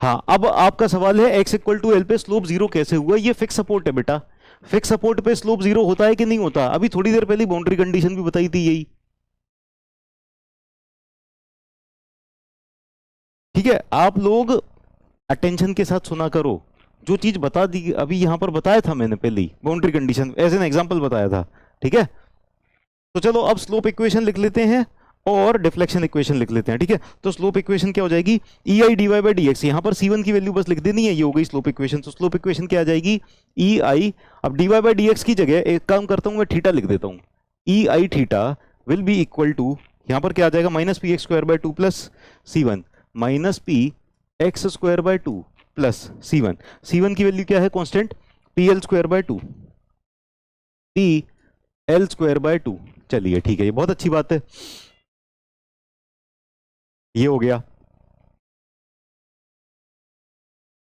हाँ, अब आपका सवाल है x इक्वल टू एल पे स्लोप 0 कैसे हुआ, ये फिक्स सपोर्ट है बेटा, फिक्स सपोर्ट पे स्लोप 0 होता है कि नहीं होता, अभी थोड़ी देर पहले बाउंड्री कंडीशन भी बताई थी यही। ठीक है, आप लोग अटेंशन के साथ सुना करो, जो चीज बता दी अभी यहां पर बताया था मैंने पहले ही, boundary condition as an example बताया था। ठीक है, तो चलो अब स्लोप इक्वेशन लिख लेते हैं और डिफ्लेक्शन इक्वेशन लिख लेते हैं। ठीक है, तो स्लोप इक्वेशन क्या हो जाएगी, E I D Y by D X, यहां पर C1 की वैल्यू बस लिख देनी है, ये हो गई स्लोप इक्वेशन। तो स्लोप इक्वेशन क्या आ जाएगी, ई आई, अब d Y by D x की जगह एक काम करता हूं मैं, थीटा लिख देता हूं, E I theta will be equal to, यहां पर क्या आ जाएगा, minus P X square by 2 plus C1 minus P X square by 2 plus C1। C1 की वैल्यू क्या है constant, P L square by 2, P L square by 2। चलिए ठीक है, ये बहुत अच्छी बात है, ये हो गया।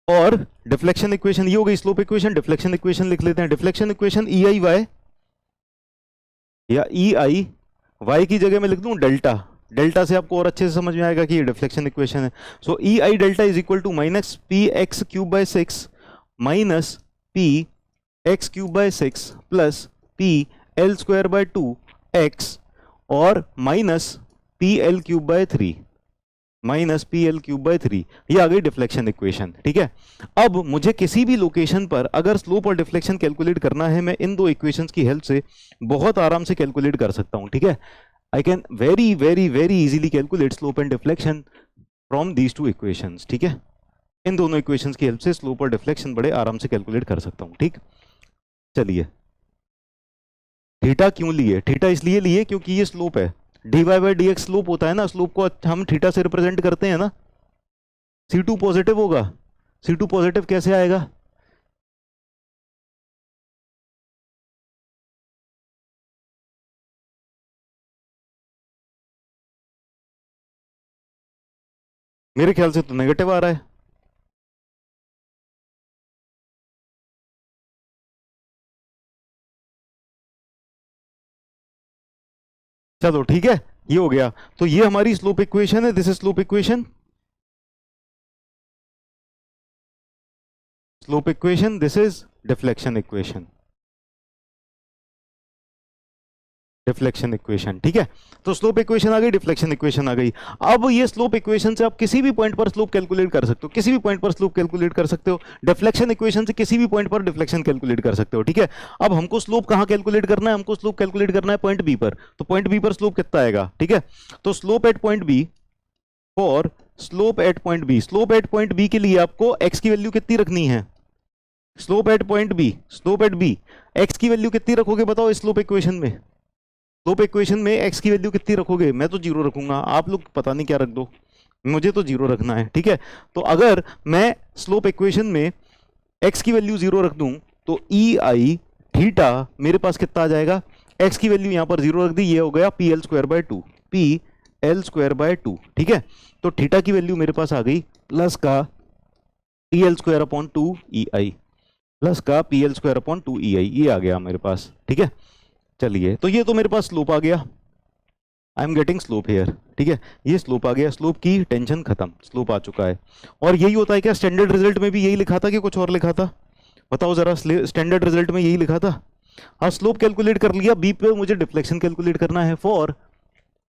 और डिफ्लेक्शन इक्वेशन ये हो गई, स्लोप इक्वेशन, डिफ्लेक्शन इक्वेशन लिख लेते हैं। Deflection equation E I Y, या ई आई वाई की जगह मैं लिख दूं डेल्टा, डेल्टा से आपको और अच्छे से समझ में आएगा कि ये डिफ्लेक्शन इक्वेशन है। So E I delta is equal to minus P X cube by 6 minus P X cube by 6 plus P L square by 2 X और minus P L cube by 3 minus P L cube by 3, ये आ गई deflection equation. ठीक है, अब मुझे किसी भी location पर अगर स्लोप और डिफ्लेक्शन कैलकुलेट करना है, मैं इन दो इक्वेशंस की हेल्प से बहुत आराम से कैलकुलेट कर सकता हूं। ठीक है, I can very very very easily calculate slope and deflection from these two equations. ठीक है, इन दोनों इक्वेशंस की हेल्प से स्लोप और डिफ्लेक्शन बड़े आराम से कैलकुलेट कर सकता हूं। ठीक, चलिए, थीटा क्यों लिए? थीटा इसलिए लिए क्योंकि ये स्लोप है, dy by D x slope होता है ना, स्लोप को हम थीटा से रिप्रेजेंट करते हैं ना। C2 पॉजिटिव होगा, C2 पॉजिटिव कैसे आएगा? मेरे ख्याल से तो नेगेटिव आ रहा है। चलो ठीक है, ये हो गया। तो ये हमारी स्लोप इक्वेशन है, this is slope equation, slope equation, this is deflection equation, deflection equation. ठीक है, तो स्लोप इक्वेशन आ गई, डिफ्लेक्शन इक्वेशन आ गई। अब ये स्लोप इक्वेशन से आप किसी भी पॉइंट पर स्लोप कैलकुलेट कर सकते हो, किसी भी पॉइंट पर स्लोप कैलकुलेट कर सकते हो। डिफ्लेक्शन इक्वेशन से किसी भी पॉइंट पर डिफ्लेक्शन कैलकुलेट कर सकते हो। ठीक है, अब हमको स्लोप कहां कैलकुलेट करना है? हमको स्लोप कैलकुलेट करना है पॉइंट बी पर। तो पॉइंट बी पर स्लोप कितना आएगा? ठीक है, तो slope at point B, for slope at point B, slope at point B के लिए आपको एक्स की वैल्यू कितनी रखनी है? Slope at point B, slope at B, x की वैल्यू कितनी रखोगे बताओ इस स्लोप इक्वेशन में? स्लोप इक्वेशन में एक्स की वैल्यू कितनी रखोगे? मैं तो जीरो रखूंगा, आप लोग पता नहीं क्या रख दो, मुझे तो जीरो रखना है। ठीक है, तो अगर मैं स्लोप इक्वेशन में एक्स की वैल्यू जीरो रख दूं तो ई आई थीटा मेरे पास कितना आ जाएगा? एक्स की वैल्यू यहां पर जीरो रख दी, ये हो गया P L square by to, P L square by to. ठीक है, तो थीटा की वैल्यू मेरे पास आ गई प्लस का P L square upon two E I, plus का P L square upon two E I, ये आ गया मेरे पास। ठीक है, चलिए, तो ये तो मेरे पास स्लोप आ गया, I am getting slope here. ठीक है, ये स्लोप आ गया, स्लोप की टेंशन खत्म, स्लोप आ चुका है। और यही होता है क्या? स्टैंडर्ड रिजल्ट में भी यही लिखा था कि कुछ और लिखा था? बताओ जरा, स्टैंडर्ड रिजल्ट में यही लिखा था। हाँ, स्लोप कैलकुलेट कर लिया, बी पे मुझे डिफ्लेक्शन कैलकुलेट करना है, for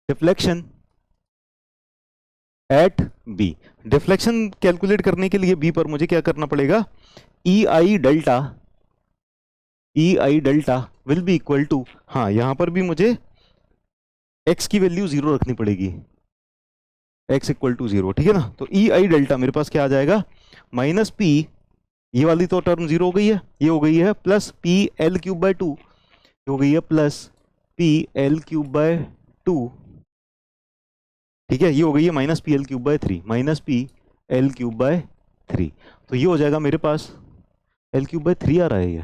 deflection at B. Deflection calculate करने के लिए बी पर मुझे क्या करना पड़ेगा? E I delta, E I delta will be equal to, हाँ यहां पर भी मुझे एक्स की वैल्यू जीरो रखनी पड़ेगी, एक्स इक्वल टू जीरो। ठीक है ना, तो ई आई डेल्टा मेरे पास क्या आ जाएगा? माइनस पी, ये वाली तो टर्म जीरो हो गई है, ये हो गई है plus P L cube bye two, हो गई है plus P L cube by two. ठीक है, ये हो गई है minus P L cube by three, minus P L cube by three. तो ये हो जाएगा मेरे पास, एल क्यूब बाय थ्री आ रहा है ये,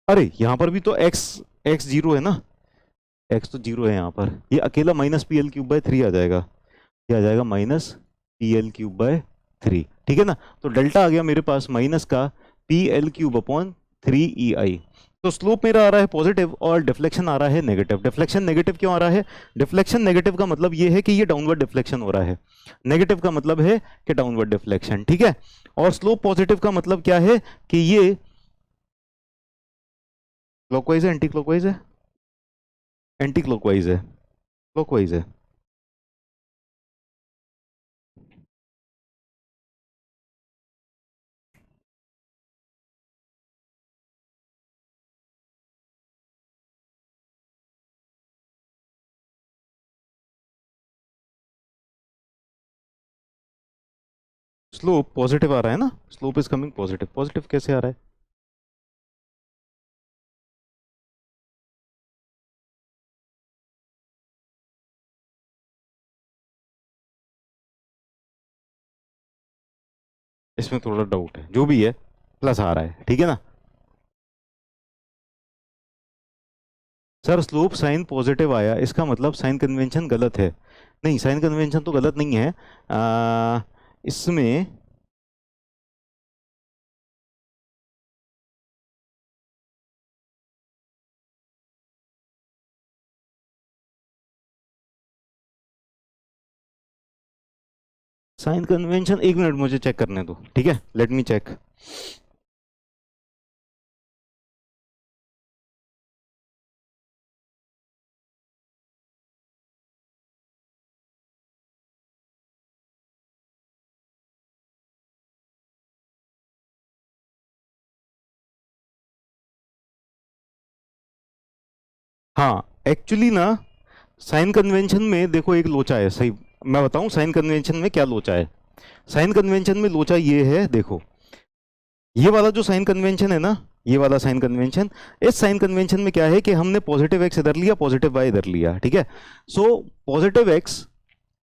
अरे यहां पर भी तो एक्स, एक्स जीरो है ना, एक्स तो जीरो है यहाँ पर, ये अकेला minus P L cube by three आ जाएगा, ये आ जाएगा minus P L cube by three. ठीक है ना, तो डेल्टा आ गया मेरे पास माइनस का P L cube upon three E I. तो स्लोप मेरा आ रहा है पॉजिटिव और डिफ्लेक्शन आ रहा है नेगेटिव। डिफ्लेक्शन नेगेटिव क्यों आ रहा है? डिफ्लेक्शन नेगेटिव का मतलब ये है कि ये डाउनवर्ड डिफ्लेक्शन हो रहा है, नेगेटिव का मतलब है कि डाउनवर्ड डिफ्लेक्शन। ठीक है, और स्लोप पॉजिटिव का मतलब क्या है? कि ये क्लॉकवाइज है, एंटी क्लॉकवाइज है, एंटी क्लॉकवाइज है, क्लॉकवाइज है। स्लोप पॉजिटिव आ रहा है ना, slope is coming positive, positive कैसे आ रहा है? इसमें थोड़ा डाउट है, जो भी है प्लस आ रहा है। ठीक है ना सर, स्लोप साइन पॉजिटिव आया, इसका मतलब साइन कन्वेंशन गलत है? नहीं, साइन कन्वेंशन तो गलत नहीं है, इसमें साइन कन्वेंशन, एक मिनट मुझे चेक करने दो। ठीक है, लेट मी चेक। हाँ, एक्चुअली ना साइन कन्वेंशन में देखो एक लोचा है, सही मैं बताऊं साइन कन्वेंशन में क्या लोचा है? साइन कन्वेंशन में लोचा ये है, देखो ये वाला जो साइन कन्वेंशन है ना, ये वाला साइन कन्वेंशन, इस साइन कन्वेंशन में क्या है कि हमने पॉजिटिव एक्स इधर लिया, पॉजिटिव वाई इधर लिया, ठीक है। So positive x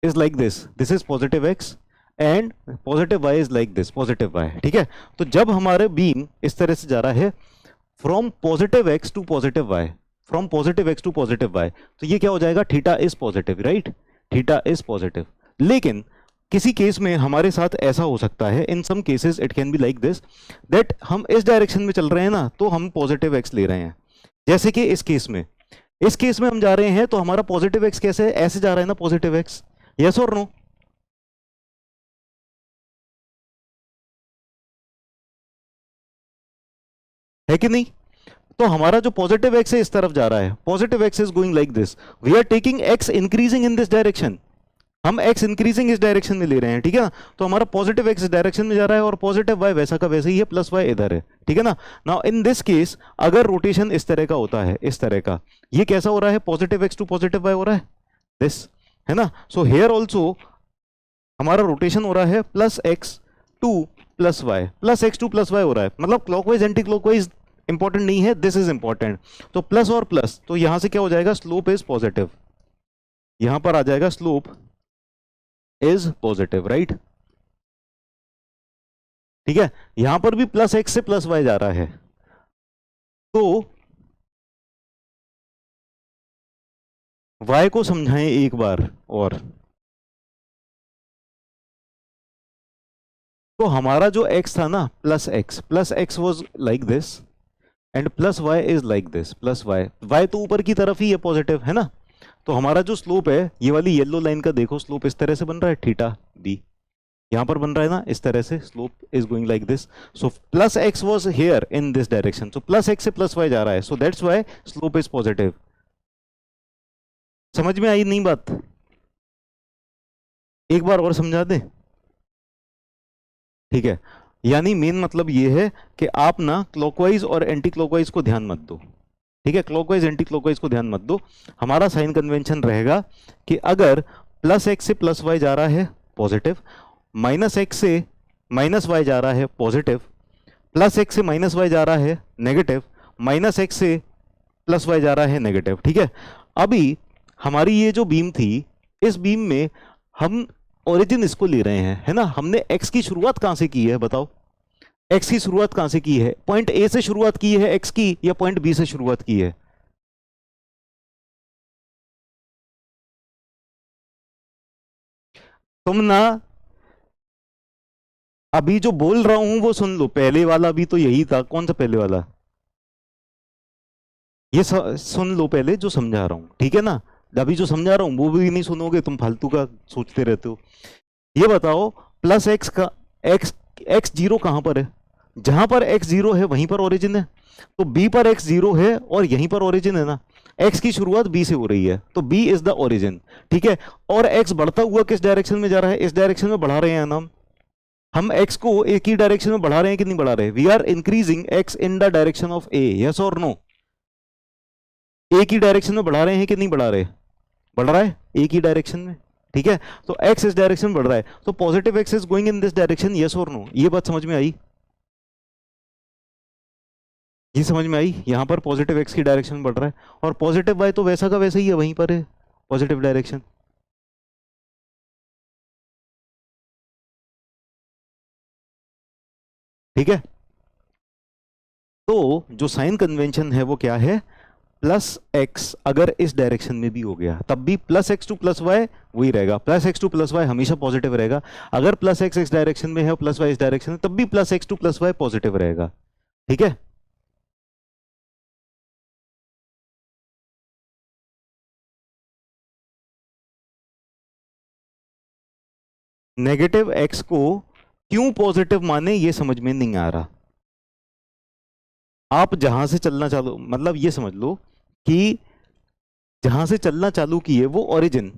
is like this is positive x, and positive y is like this, positive y, ठीक है। तो जब हमारे बीम इस तरह से जा रहा है from positive x to positive y, from positive x to positive y, तो ये क्या हो जाएगा, theta is positive, right, theta is positive. लेकिन किसी केस में हमारे साथ ऐसा हो सकता है, in some cases it can be like this, that हम इस डायरेक्शन में चल रहे हैं ना, तो हम पॉजिटिव एक्स ले रहे हैं। जैसे कि इस केस में हम जा रहे हैं तो हमारा पॉजिटिव एक्स कैसे, ऐसे जा रहा है ना पॉजिटिव एक्स, यस और नो? है कि नहीं? तो हमारा जो पॉजिटिव एक्स है इस तरफ जा रहा है, positive x is going like this, we are taking x increasing in this direction, हम एक्स इंक्रीजिंग इस डायरेक्शन में ले रहे हैं, ठीक है ना। तो हमारा पॉजिटिव एक्स इस डायरेक्शन में जा रहा है और पॉजिटिव वाई वैसा का वैसे ही है, प्लस वाई इधर है, ठीक है ना। नाउ इन दिस केस अगर रोटेशन इस तरह का होता है, इस तरह का, ये कैसा हो रहा है, positive x to positive y हो रहा है, दिस, है ना। सो हेयर ऑल्सो हमारा रोटेशन हो रहा है plus x to plus y, plus x to plus y हो रहा है, मतलब क्लॉकवाइज एंटी क्लॉकवाइज इंपॉर्टेंट नहीं है, दिस इज इंपॉर्टेंट। तो प्लस और प्लस, तो यहां से क्या हो जाएगा, स्लोप इज पॉजिटिव, यहां पर आ जाएगा स्लोप इज पॉजिटिव, राइट, ठीक है। यहां पर भी प्लस एक्स से प्लस वाई जा रहा है, तो वाई को समझाएं एक बार और, तो हमारा जो x था ना, plus x was like this, and plus y is like this, plus y, y तो ऊपर की तरफ ही है, पॉजिटिव है ना। तो हमारा जो स्लोप है, ये वाली येलो लाइन का देखो, स्लोप इस तरह से बन रहा है, थीटा बी, यहां पर बन रहा है ना इस तरह से, slope is going like this. So plus x was here in this direction, so plus x से प्लस वाई जा रहा है, so that's why slope is positive. समझ में आई नहीं बात? एक बार और समझा दें, ठीक है। यानी मेन मतलब ये है कि आप ना क्लॉकवाइज और एंटी क्लॉकवाइज को ध्यान मत दो, ठीक है, क्लॉकवाइज एंटी क्लॉकवाइज को ध्यान मत दो। हमारा साइन कन्वेंशन रहेगा कि अगर प्लस एक्स से प्लस वाई जा रहा है पॉजिटिव, माइनस एक्स से माइनस वाई जा रहा है पॉजिटिव, प्लस एक्स से माइनस वाई जा रहा है नेगेटिव, माइनस एक्स से प्लस वाई जा रहा है नेगेटिव, ठीक है। अभी हमारी ये जो बीम थी, इस बीम में हम ओरिजिन इसको ले रहे हैं, है ना। हमने एक्स की शुरुआत कहां से की है बताओ, एक्स की शुरुआत कहां से की है, पॉइंट ए से शुरुआत की है एक्स की, या पॉइंट बी से शुरुआत की है? तुम ना अभी जो बोल रहा हूं वो सुन लो, पहले वाला भी तो यही था, कौन सा पहले वाला, ये सुन लो पहले जो समझा रहा हूं, ठीक है ना। अभी जो समझा रहा हूं वो भी नहीं सुनोगे, तुम फालतू का सोचते रहते हो। ये बताओ, प्लस एक्स का एक्स, एक्स जीरो कहां पर है, जहां पर एक्स जीरो है वहीं पर ओरिजिन है, तो बी पर एक्स जीरो है और यहीं पर ओरिजिन है ना। एक्स की शुरुआत बी से हो रही है, तो बी इज द ओरिजिन, ठीक है। और एक्स बढ़ता हुआ किस डायरेक्शन में जा रहा है, इस डायरेक्शन में बढ़ा रहे हैं ना हम एक्स को एक ही डायरेक्शन में बढ़ा रहे हैं कि नहीं बढ़ा रहे, we are increasing x in the direction of A, yes और नो? एक ही डायरेक्शन में बढ़ा रहे हैं कि नहीं बढ़ा रहे, बढ़ रहा है एक ही डायरेक्शन में, ठीक है। तो एक्स इस डायरेक्शन में बढ़ रहा है, तो positive x is going in this direction, yes और नो? ये बात समझ में आई? ये समझ में आई, यहां पर पॉजिटिव एक्स की डायरेक्शन में बढ़ रहा है, और पॉजिटिव वाई तो वैसा का वैसा ही है, वहीं पर है पॉजिटिव डायरेक्शन, ठीक है। तो जो साइन कन्वेंशन है वो क्या है, प्लस एक्स अगर इस डायरेक्शन में भी हो गया तब भी plus x to plus y वही रहेगा, plus x to plus y हमेशा पॉजिटिव रहेगा। अगर प्लस एक्स इस डायरेक्शन में है और प्लस वाई इस डायरेक्शन में, तब भी plus x to plus y positive रहेगा, ठीक है। नेगेटिव एक्स को क्यों पॉजिटिव माने ये समझ में नहीं आ रहा। आप जहां से चलना चालू, मतलब ये समझ लो कि जहां से चलना चालू किए वो ओरिजिन,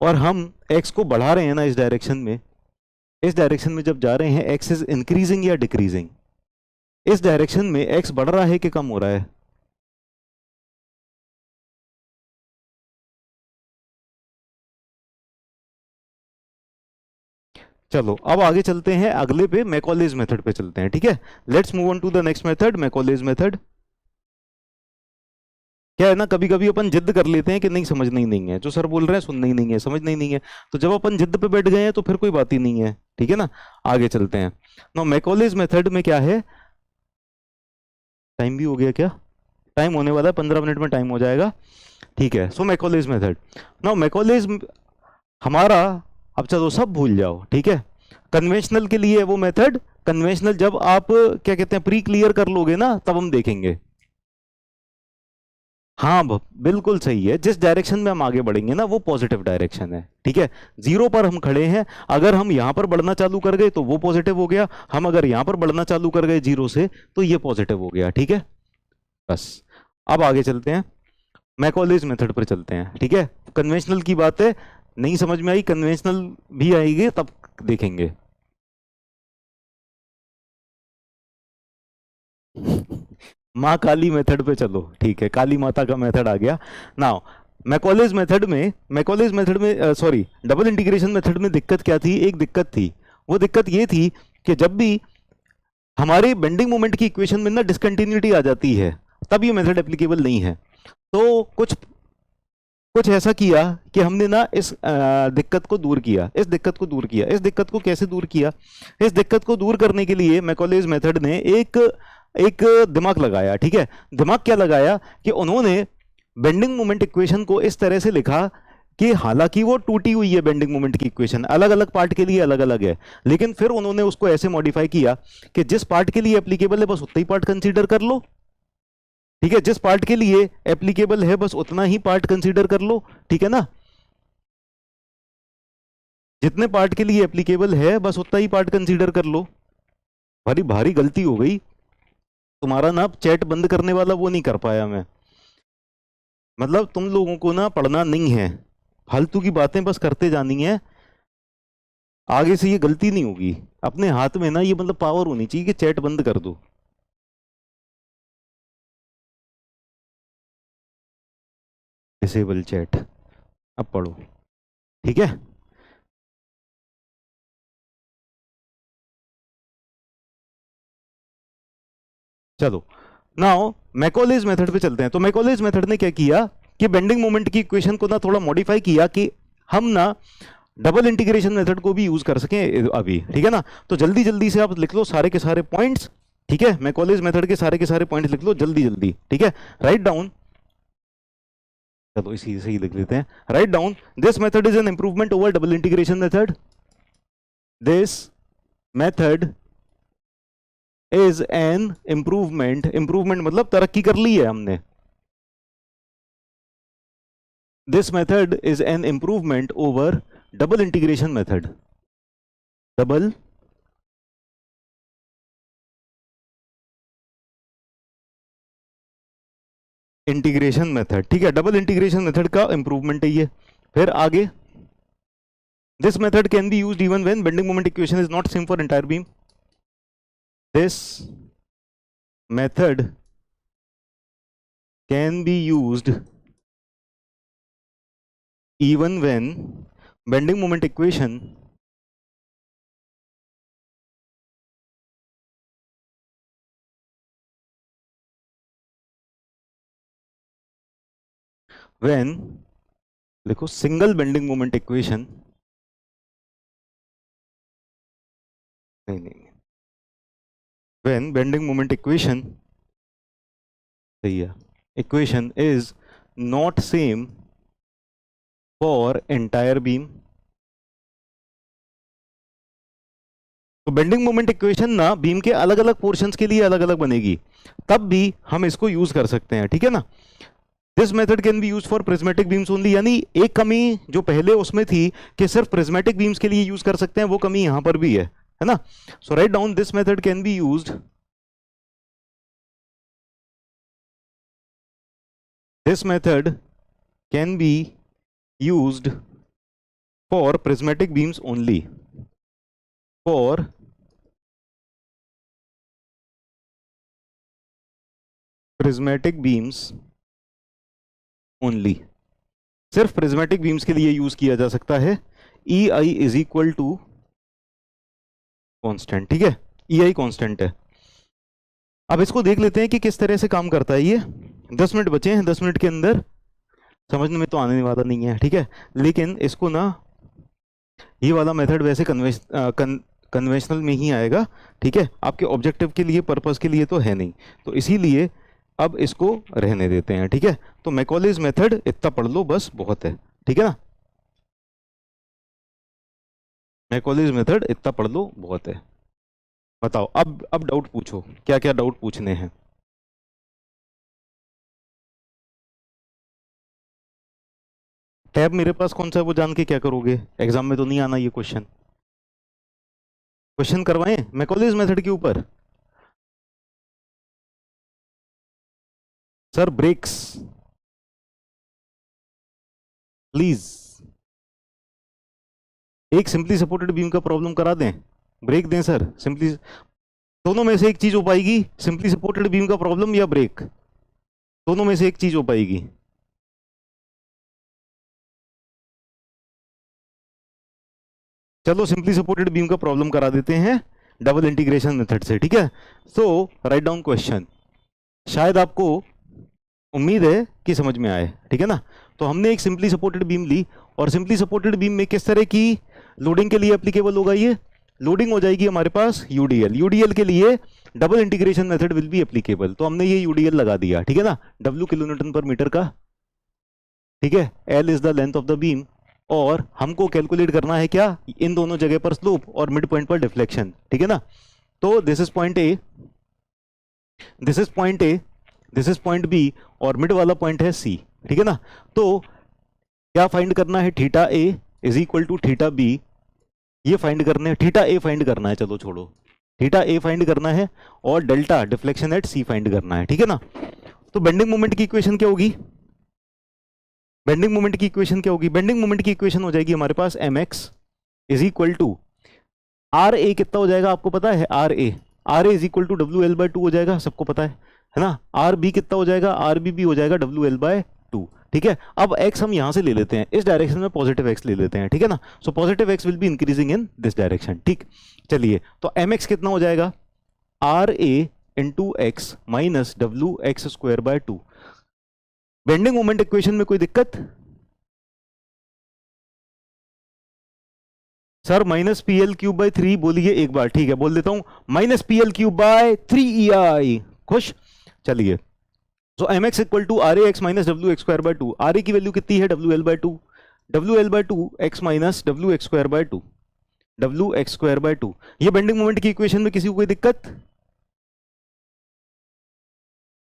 और हम एक्स को बढ़ा रहे हैं ना इस डायरेक्शन में, इस डायरेक्शन में जब जा रहे हैं एक्स इज इंक्रीजिंग या डिक्रीजिंग, इस डायरेक्शन में एक्स बढ़ रहा है कि कम हो रहा है, चलो अब आगे चलते हैं, अगले पे मैकॉलेज मेथड पे चलते हैं, ठीक है। Let's move on to the next method, Macaulay's method. क्या है ना, कभी कभी अपन जिद कर लेते हैं कि नहीं समझना ही नहीं है, जो सर बोल रहे हैं सुनना ही नहीं है, समझना ही नहीं है, तो जब अपन जिद पे बैठ गए हैं तो फिर कोई बात ही नहीं है, ठीक है ना। आगे चलते हैं। नो मैकॉलेज मेथड में क्या है, टाइम भी हो गया क्या, टाइम होने वाला है, 15 मिनट में टाइम हो जाएगा, ठीक है। सो मैकॉलेज मेथड, नो मैकॉलेज हमारा, अब चलो सब भूल जाओ, ठीक है। कन्वेंशनल के लिए वो मेथड, कन्वेंशनल जब आप क्या कहते हैं प्री क्लियर कर लोगे ना तब हम देखेंगे। हाँ बिल्कुल सही है, जिस डायरेक्शन में हम आगे बढ़ेंगे ना वो पॉजिटिव डायरेक्शन है, ठीक है। जीरो पर हम खड़े हैं, अगर हम यहां पर बढ़ना चालू कर गए तो वो पॉजिटिव हो गया, हम अगर यहां पर बढ़ना चालू कर गए जीरो से तो ये पॉजिटिव हो गया, ठीक है। बस अब आगे चलते हैं, मैकॉलेज मेथड पर चलते हैं, ठीक है। कन्वेंशनल की बात है, नहीं समझ में आई, कन्वेंशनल भी आएगी तब देखेंगे। माँ काली मेथड पे चलो, ठीक है, काली माता का मेथड आ गया। नाउ मैकॉलेज मेथड में सॉरी डबल इंटीग्रेशन मेथड में दिक्कत क्या थी, एक दिक्कत थी, वो दिक्कत ये थी कि जब भी हमारे बेंडिंग मोमेंट की इक्वेशन में ना डिसकंटिन्यूटी आ जाती है तब ये मेथड एप्लीकेबल नहीं है। तो कुछ कुछ ऐसा किया कि हमने ना इस दिक्कत को दूर किया, इस दिक्कत को दूर किया। इस दिक्कत को कैसे दूर किया, इस दिक्कत को दूर करने के लिए मैकॉलेज मेथड ने एक एक दिमाग लगाया, ठीक है। दिमाग क्या लगाया कि उन्होंने बेंडिंग मोमेंट इक्वेशन को इस तरह से लिखा कि हालांकि वो टूटी हुई है बेंडिंग मोमेंट की इक्वेशन, अलग अलग पार्ट के लिए अलग अलग है, लेकिन फिर उन्होंने उसको ऐसे मॉडिफाई किया कि जिस पार्ट के लिए एप्लीकेबल है बस उतना ही पार्ट कंसीडर कर लो, ठीक है। जिस पार्ट के लिए एप्लीकेबल है बस उतना ही पार्ट कंसीडर कर लो, ठीक है ना। जितने पार्ट के लिए एप्लीकेबल है बस उतना ही पार्ट कंसीडर कर लो। भारी भारी गलती हो गई तुम्हारा ना, चैट बंद करने वाला वो नहीं कर पाया मैं, मतलब तुम लोगों को ना पढ़ना नहीं है, फालतू की बातें बस करते जानी है, आगे से ये गलती नहीं होगी। अपने हाथ में ना ये मतलब पावर होनी चाहिए कि चैट बंद कर दो। डिसेबल चैट, अब पढ़ो, ठीक है। चलो नाउ मैकॉलेज मेथड पे चलते हैं। तो मैकॉलेज मेथड ने क्या किया कि बेंडिंग मोमेंट की इक्वेशन को ना थोड़ा मॉडिफाई किया कि हम ना डबल इंटीग्रेशन मेथड को भी यूज कर सकें अभी, ठीक है ना। तो जल्दी जल्दी से आप लिख लो सारे के सारे पॉइंट्स, ठीक है। मैकॉलेज मेथड के सारे पॉइंट्स लिख लो जल्दी जल्दी, ठीक है। राइट डाउन, चलो इसी से ही लिख लेते हैं। Right down, this method is an improvement over double integration method, this method is an improvement, improvement मतलब तरक्की कर ली है हमने। This method is an improvement over double integration method, double integration method, ठीक है। डबल इंटीग्रेशन मेथड का improvement है ये। फिर आगे, this method can be used even when bending moment equation is not same for entire beam, this method can be used even when bending moment equation when देखो single bending moment equation, नहीं when bending moment equation, सही है, equation is not same for entire beam। तो bending moment equation ना beam के अलग अलग portions के लिए अलग अलग बनेगी, तब भी हम इसको यूज कर सकते हैं, ठीक है ना। This method can B use for prismatic beams only, यानी एक कमी जो पहले उसमें थी कि सिर्फ प्रिज्मेटिक बीम्स के लिए यूज कर सकते हैं, वो कमी यहां पर भी है ना। So write down, this method can be used, this method can be used for prismatic beams only, for prismatic beams only, सिर्फ प्रिज्मेटिक बीम्स के लिए यूज किया जा सकता है। ई I is equal to constant, ठीक है, ई आई कांस्टेंट है। अब इसको देख लेते हैं कि किस तरह से काम करता है ये। 10 मिनट बचे हैं, 10 मिनट के अंदर समझने में तो आने वाला नहीं है, ठीक है, लेकिन इसको ना ये वाला मेथड वैसे कन्वेंशनल में ही आएगा, ठीक है, आपके ऑब्जेक्टिव के लिए, पर्पस के लिए तो है नहीं, तो इसीलिए अब इसको रहने देते हैं, ठीक है। तो मैकॉलेज मेथड इतना पढ़ लो बस, बहुत है, ठीक है ना, मैकॉलेज मेथड इतना पढ़ लो बहुत है। बताओ अब डाउट पूछो, क्या क्या डाउट पूछने हैं। टैब मेरे पास कौन सा है वो जान के क्या करोगे, एग्जाम में तो नहीं आना ये क्वेश्चन। क्वेश्चन करवाएं मैकॉलेज मेथड के ऊपर। सर ब्रेक्स प्लीज, एक सिंपली सपोर्टेड बीम का प्रॉब्लम करा दें, ब्रेक दें सर सिंपली, दोनों में से एक चीज हो पाएगी, सिंपली सपोर्टेड बीम का प्रॉब्लम या ब्रेक, दोनों में से एक चीज हो पाएगी। चलो सिंपली सपोर्टेड बीम का प्रॉब्लम करा देते हैं डबल इंटीग्रेशन मेथड से, ठीक है। सो राइट डाउन क्वेश्चन, शायद आपको उम्मीद है कि समझ में आए, ठीक है ना। तो हमने एक सिंपली सपोर्टेड बीम ली, और सिंपली सपोर्टेड बीम में किस तरह की लोडिंग के लिए एप्लीकेबल होगा ये, लोडिंग हो जाएगी हमारे पास यूडीएल, यूडीएल के लिए double integration method will be applicable, तो हमने ये यूडीएल लगा दिया, ठीक है ना, डब्ल्यू किलो न्यूटन पर मीटर का, ठीक है, L is the length of the beam, और हमको कैलकुलेट करना है क्या, इन दोनों जगह पर स्लोप और मिड पॉइंट पर डिफ्लेक्शन, ठीक है ना। तो this is point A, this is point A, this is point B, और मिड वाला पॉइंट है सी, ठीक है ना। तो क्या फाइंड करना है, theta A is equal to theta B, ये फाइंड करने, थीटा ए फाइंड करना है, चलो छोड़ो, थीटा ए फाइंड करना है, और delta deflection at C find करना है, ठीक है ना। तो बेंडिंग मोमेंट की इक्वेशन क्या होगी, बेंडिंग मोमेंट की इक्वेशन क्या होगी, बेंडिंग मोमेंट की इक्वेशन हो जाएगी हमारे पास M X is equal to R A, कितना हो जाएगा आपको पता है, R A is equal to W L by two हो जाएगा, सबको पता है ना। आर बी कितना हो जाएगा, आर बी हो जाएगा डब्ल्यू एल बाय टू, ठीक है। अब x हम यहां से ले लेते हैं, इस डायरेक्शन में पॉजिटिव x ले लेते हैं, ठीक है ना। So positive x will be increasing in this direction, ठीक। चलिए तो mx कितना हो जाएगा, R A into X minus W X square by two. Bending moment equation में कोई दिक्कत, sir minus P L cube by three बोलिए एक बार, ठीक है बोल देता हूं, minus P L cube by three E I, खुश। चलिए so M X equal to R A X minus W X square by two, R A की वैल्यू कितनी है, W L by two, W L by two X minus W X square by two, W X square by two. ये bending moment की equation में किसी को कोई दिक्कत,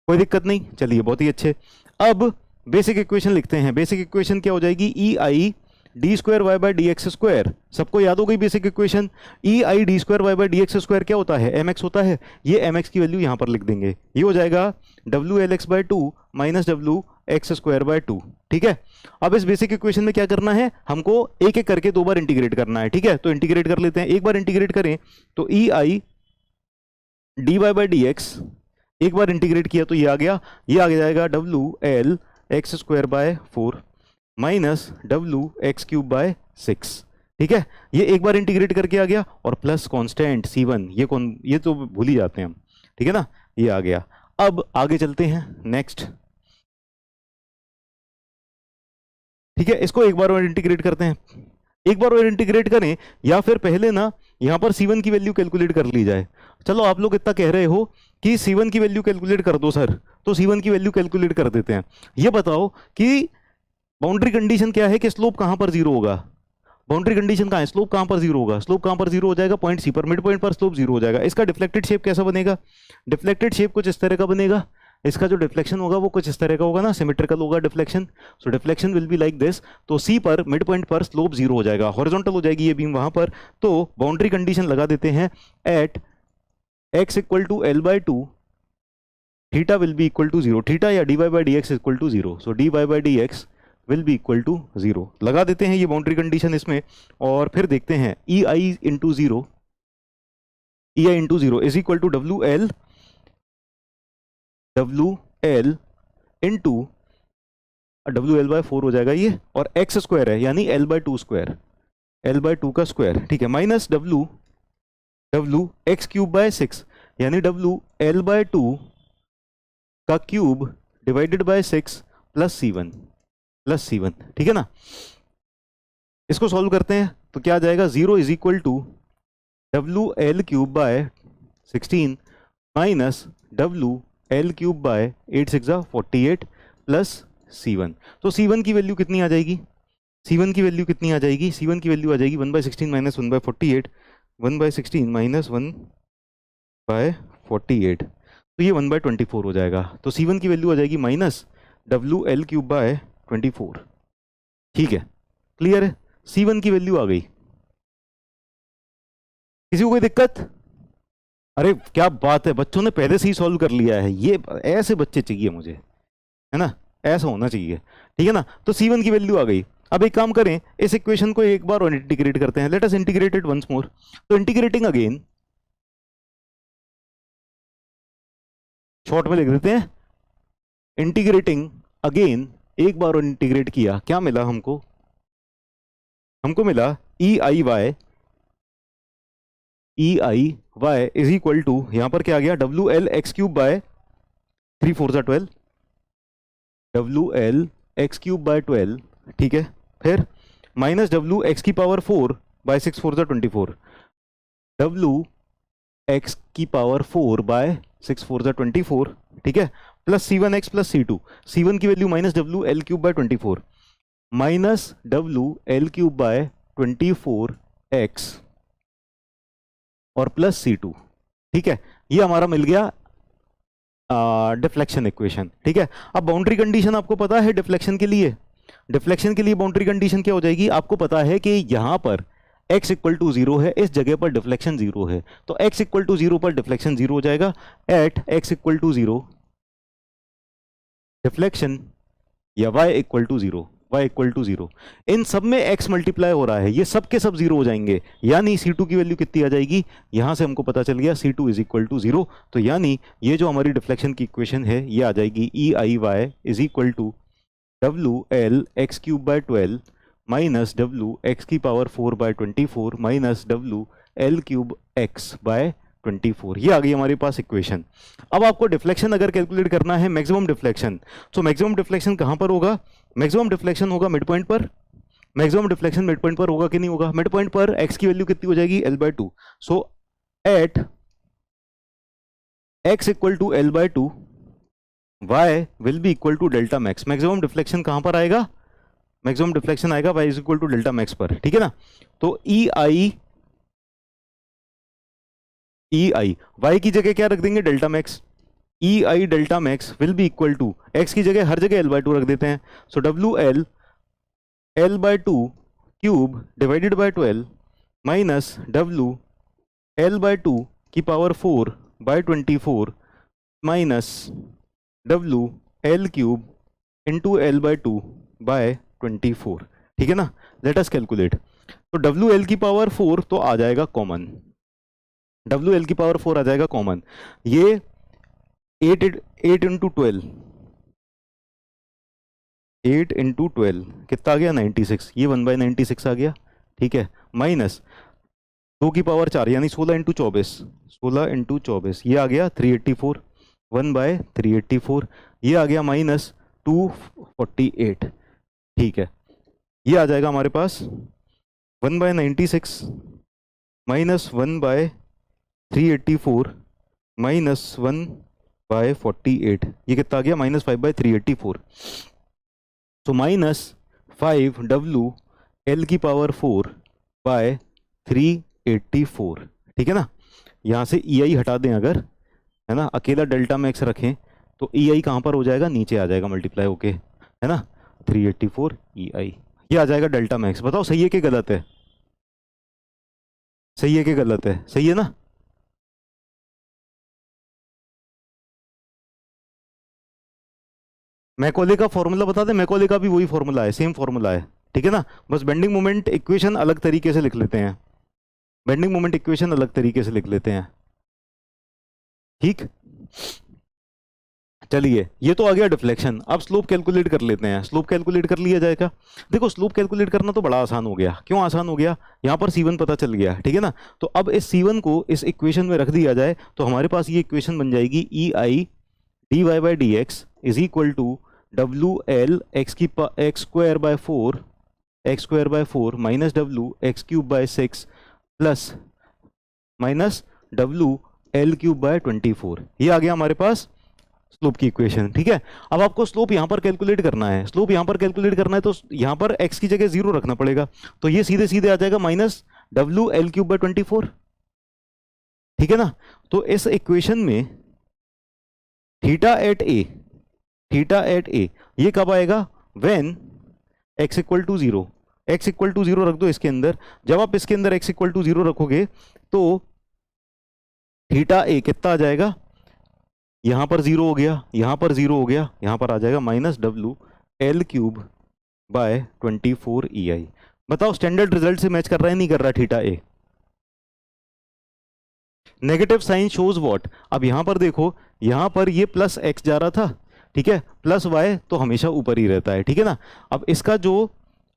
कोई दिक्कत नहीं, चलिए बहुत ही अच्छे। अब बेसिक इक्वेशन लिखते हैं, बेसिक इक्वेशन क्या हो जाएगी, E I D square Y by D x square, सबको याद हो गई basic equation, E I D square Y by D x square क्या होता है, एम एक्स होता है, ये एम एक्स की वैल्यू यहां पर लिख देंगे, ये हो जाएगा W L x by two minus W X square by to, ठीक है। अब इस बेसिक इक्वेशन में क्या करना है, हमको एक एक करके दो बार इंटीग्रेट करना है, ठीक है। तो इंटीग्रेट कर लेते हैं, एक बार इंटीग्रेट करें तो E I D Y by D X, एक बार इंटीग्रेट किया तो ये आ गया, ये आ जाएगा W L x square by four minus W x cube by six, ठीक है। ये एक बार इंटीग्रेट करके आ गया, और प्लस कांस्टेंट सी वन, ये तो भूल ही जाते हैं हम, ठीक है ना, ये आ गया। अब आगे चलते हैं नेक्स्ट, ठीक है, इसको एक बार और इंटीग्रेट करते हैं, एक बार और इंटीग्रेट करें, या फिर पहले ना यहां पर C1 की वैल्यू कैलकुलेट कर ली जाए। चलो आप लोग इतना कह रहे हो कि C1 की वैल्यू कैलकुलेट कर दो सर, तो C1 की वैल्यू कैलकुलेट कर देते हैं। ये बताओ कि बाउंड्री कंडीशन क्या है कि स्लोप कहां पर जीरो होगा, बाउंड्री कंडीशन कहां है, स्लोप कहां पर जीरो होगा, स्लोप कहां पर जीरो हो जाएगा, पॉइंट सी पर, मिड पॉइंट पर स्लोप जीरो हो जाएगा। इसका डिफ्लेक्टेड शेप कैसा बनेगा, डिफ्लेक्टेड शेप कुछ इस तरह का बनेगा, इसका जो डिफ्लेक्शन होगा वो कुछ इस तरह का होगा ना, सिमेट्रिकल होगा deflection, so deflection will be like this. तो सी पर मिड पॉइंट पर स्लोप जीरो हो जाएगा, हॉरिजॉन्टल हो जाएगी ये बीम वहां पर। तो बाउंड्री कंडीशन लगा देते हैं, at X equal to L by two theta will be equal to zero, theta या D Y by D X equal to zero, so D Y by D X will be equal to zero, लगा देते हैं ये boundary condition इसमें। और फिर देखते हैं E I into zero, E I into zero is equal to W L into W L by four हो जाएगा ये, और एक्स स्क्वायर है यानी L by two square, L by two का स्क्वायर, ठीक है, minus W W X cube by 6, यानी डब्लू एल बाय 2 का cube divided bye 6 plus C1, ठीक है ना। इसको सॉल्व करते हैं तो क्या आ जाएगा, 0 is equal to W L cube by 16 minus W L cube by 8 6 48 plus C1। तो C1 की वैल्यू कितनी आ जाएगी, C1 की वैल्यू कितनी आ जाएगी, C1 की वैल्यू आ जाएगी 1/16 माइनस 1/48, 1/16 माइनस 1/48, तो ये 1/24 हो जाएगा। तो C1 की वैल्यू आ जाएगी minus W L cube bye 24, ठीक है, क्लियर है। C1 की वैल्यू आ गई। किसी को कोई दिक्कत? अरे क्या बात है, बच्चों ने पहले से ही सॉल्व कर लिया है, ये ऐसे बच्चे चाहिए मुझे, है ना, ऐसा होना चाहिए, ठीक है ना। तो C1 की वैल्यू आ गई। अब एक काम करें, इस इक्वेशन को एक बार और इंटीग्रेट करते हैं, let us integrate it once more. तो इंटीग्रेटिंग अगेन, शॉर्ट में लिख देते हैं, इंटीग्रेटिंग अगेन, एक बार और इंटीग्रेट किया, क्या मिला हमको, हमको मिला EIY इज इक्वल टू, यहां पर क्या आ गया, W L X cube by 3 4 12, W L X cube by 12, ठीक है, फिर माइनस डब्ल्यू एक्स की पावर 4 बाय 6 4 24, डब्ल्यू एक्स की पावर 4 बाय 6 4 24, ठीक है, plus C1x plus C2, C1 की value minus W L cube bye 24 minus W L cube bye 24x और plus C2, ठीक है, ये हमारा मिल गया डिफ्लेक्शन इक्वेशन, ठीक है। अब बाउंड्री कंडीशन आपको पता है डिफ्लेक्शन के लिए, डिफ्लेक्शन के लिए बाउंड्री कंडीशन क्या हो जाएगी, आपको पता है कि यहां पर x इक्वल टू 0 है, इस जगह पर डिफ्लेक्शन 0 है, तो x इक्वल टू 0 पर डिफ्लेक्शन 0 हो जाएगा। At x equal to 0 deflection, या y equal to 0, y equal to 0, इन सब में x मल्टीप्लाई हो रहा है, ये सब के सब 0 हो जाएंगे, यानी C2 की वैल्यू कितनी आ जाएगी, यहां से हमको पता चल गया C2 इज इक्वल टू 0। तो यानी ये जो हमारी डिफ्लेक्शन की इक्वेशन है ये आ जाएगी EIY is equal to W L X cube by 12 minus W X की power 4 by 24 minus W L cube X by 24, ये आ गई हमारे पास इक्वेशन। अब आपको डिफ्लेक्शन अगर कैलकुलेट करना है, मैक्सिमम डिफ्लेक्शन, तो मैक्सिमम डिफ्लेक्शन कहां पर होगा, मैक्सिमम डिफ्लेक्शन होगा मिड पॉइंट पर, मैक्सिमम डिफ्लेक्शन मिड पॉइंट पर होगा कि नहीं होगा, मिड पॉइंट पर x की वैल्यू कितनी हो जाएगी, L/2, so at x equal to L/2 y will be equal to delta max. Maximum deflection कहां पर आएगा, मैक्सिमम डिफ्लेक्शन आएगा y is equal to delta max पर, ठीक है ना। तो EI y की जगह क्या रख देंगे, delta max, EI delta max will be equal to, x की जगह हर जगह L/2 रख देते हैं, so W L L/2 cube divided by 12 minus W L/2 की power 4 by 24 minus W L cube into L/2 by 24, ठीक है ना। लेट अस कैलकुलेट, तो डब्ल्यू एल की पावर 4 तो आ जाएगा कॉमन, डब्ल्यू एल की पावर 4 आ जाएगा कॉमन, ये 8 इंटू 12, 8 इंटू 12 कितना आ गया, 96, ये 1/96 आ गया, ठीक है, माइनस 2 की पावर 4 यानी 16 इंटू 24, 16 इंटू 24 ये आ गया 384, 1/384, ये आ गया माइनस 248, ठीक है, ये आ जाएगा हमारे पास 1/96 माइनस 1/384 माइनस 1/48, ये कितना आ गया, माइनस 5/384, तो माइनस 5 डब्ल्यू एल की पावर 4 बाय 384, ठीक है ना। यहाँ से EI हटा दें अगर, है ना, अकेला डेल्टा मैक्स रखें तो EI कहाँ पर हो जाएगा, नीचे आ जाएगा मल्टीप्लाई होके, है ना, 384 EI, ये आ जाएगा डेल्टा मैक्स। बताओ सही है कि गलत है, सही है कि गलत है, सही है ना। मैकॉले का फॉर्मूला बता दें, मैकॉले का भी वही फॉर्मूला है, सेम फॉर्मूला है, ठीक है ना, बस बेंडिंग मोमेंट इक्वेशन अलग तरीके से लिख लेते हैं, बेंडिंग मोमेंट इक्वेशन अलग तरीके से लिख लेते हैं, ठीक। चलिए ये तो आ गया डिफ्लेक्शन। अब स्लोप कैलकुलेट कर लेते हैं। स्लोप कैलकुलेट कर लिया जाएगा। देखो स्लोप कैलकुलेट करना तो बड़ा आसान हो गया। क्यों आसान हो गया? यहाँ पर C1 पता चल गया, ठीक है ना। तो अब इस C1 को इस इक्वेशन में रख दिया जाए तो हमारे पास ये इक्वेशन बन जाएगी EI dy/dx is equal to WL x² by 4 minus W x³ by 6 plus minus WL³ by 24। ये आ गया हमारे पास स्लोप की इक्वेशन, ठीक है। अब आपको स्लोप यहां पर कैलकुलेट करना है। स्लोप यहां पर कैलकुलेट करना है तो यहां पर x की जगह 0 रखना पड़ेगा। तो ये सीधे सीधे आ जाएगा माइनस WL³/24, ठीक है ना। तो इस इक्वेशन में थीटा एट ए ये कब आएगा? When x equal to 0। x equal to 0 रख दो इसके अंदर। जब आप इसके अंदर x इक्वल टू 0 रखोगे तो थीटा ए कितना आ जाएगा? यहां पर 0 हो गया, यहां पर 0 हो गया, यहां पर आ जाएगा माइनस WL³/24 EI। बताओ स्टैंडर्ड रिजल्ट से मैच कर रहा है नहीं कर रहा theta A? Negative sign shows what? अब यहां पर देखो, यहां पर ये प्लस x जा रहा था, ठीक है, प्लस y तो हमेशा ऊपर ही रहता है, ठीक है ना। अब इसका जो,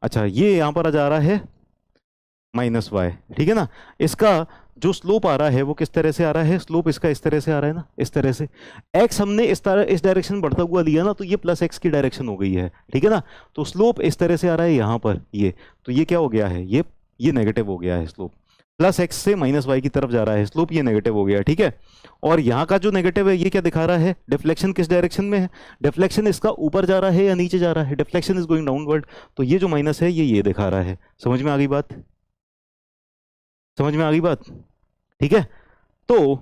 अच्छा ये यहां पर जा रहा है माइनस y, ठीक है ना। इसका जो स्लोप आ रहा है वो किस तरह से आ रहा है? स्लोप इसका इस तरह से आ रहा है ना, इस तरह से। x हमने इस डायरेक्शन में बढ़ता हुआ लिया ना, तो ये प्लस x की डायरेक्शन हो गई है, ठीक है ना। तो स्लोप इस तरह से आ रहा है यहाँ पर, ये तो ये क्या हो गया है? ये नेगेटिव हो गया है स्लोप। प्लस x से माइनस y की तरफ जा रहा है स्लोप, ये नेगेटिव हो गया, ठीक है। और यहाँ का जो नेगेटिव है ये क्या दिखा रहा है? डिफ्लेक्शन किस डायरेक्शन में है? डिफ्लेक्शन इसका ऊपर जा रहा है या नीचे जा रहा है? Deflection is going downward. तो ये जो माइनस है ये दिखा रहा है। समझ में आ गई बात? समझ में आ गई बात, ठीक है। तो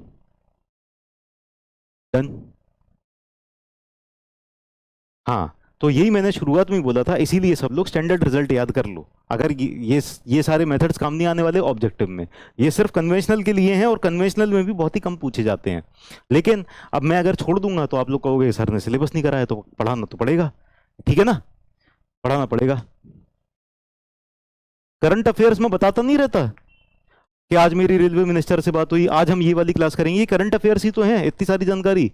डन। हाँ, तो यही मैंने शुरुआत में ही बोला था, इसीलिए सब लोग स्टैंडर्ड रिजल्ट याद कर लो। अगर ये सारे मेथड्स काम नहीं आने वाले ऑब्जेक्टिव में, ये सिर्फ कन्वेंशनल के लिए हैं, और कन्वेंशनल में भी बहुत ही कम पूछे जाते हैं। लेकिन अब मैं अगर छोड़ दूंगा तो आप लोग कहोगे सर ने सिलेबस नहीं कराया, तो पढ़ाना तो पड़ेगा, ठीक है ना, पढ़ाना पड़ेगा। करंट अफेयर्स में बताता नहीं रहता कि आज मेरी रेलवे मिनिस्टर से बात हुई, आज हम ये वाली क्लास करेंगे। ये करंट अफेयर्स ही तो है, इतनी सारी जानकारी।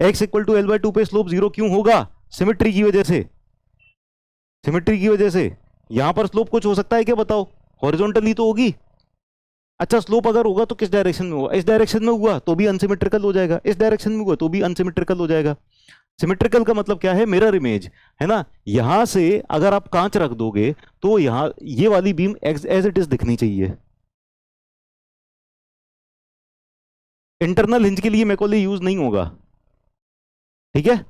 x इक्वल टू L/2 पे स्लोप 0 क्यों होगा? सिमेट्री की वजह से। सिमेट्री की वजह से। यहां पर स्लोप कुछ हो सकता है क्या? बताओ, हॉरिजॉन्टली तो होगी। अच्छा, स्लोप अगर होगा तो किस डायरेक्शन में होगा? इस डायरेक्शन में हुआ तो भी अनसिमेट्रिकल हो जाएगा, इस डायरेक्शन में हुआ तो भी अनसिमेट्रिकल हो जाएगा। सिमेट्रिकल का मतलब क्या है? मिरर इमेज, है ना। यहां से अगर आप कांच रख दोगे तो यहां ये वाली बीम एज इट इज दिखनी चाहिए। इंटरनल हिंज के लिए मैकॉले यूज नहीं होगा, ठीक है।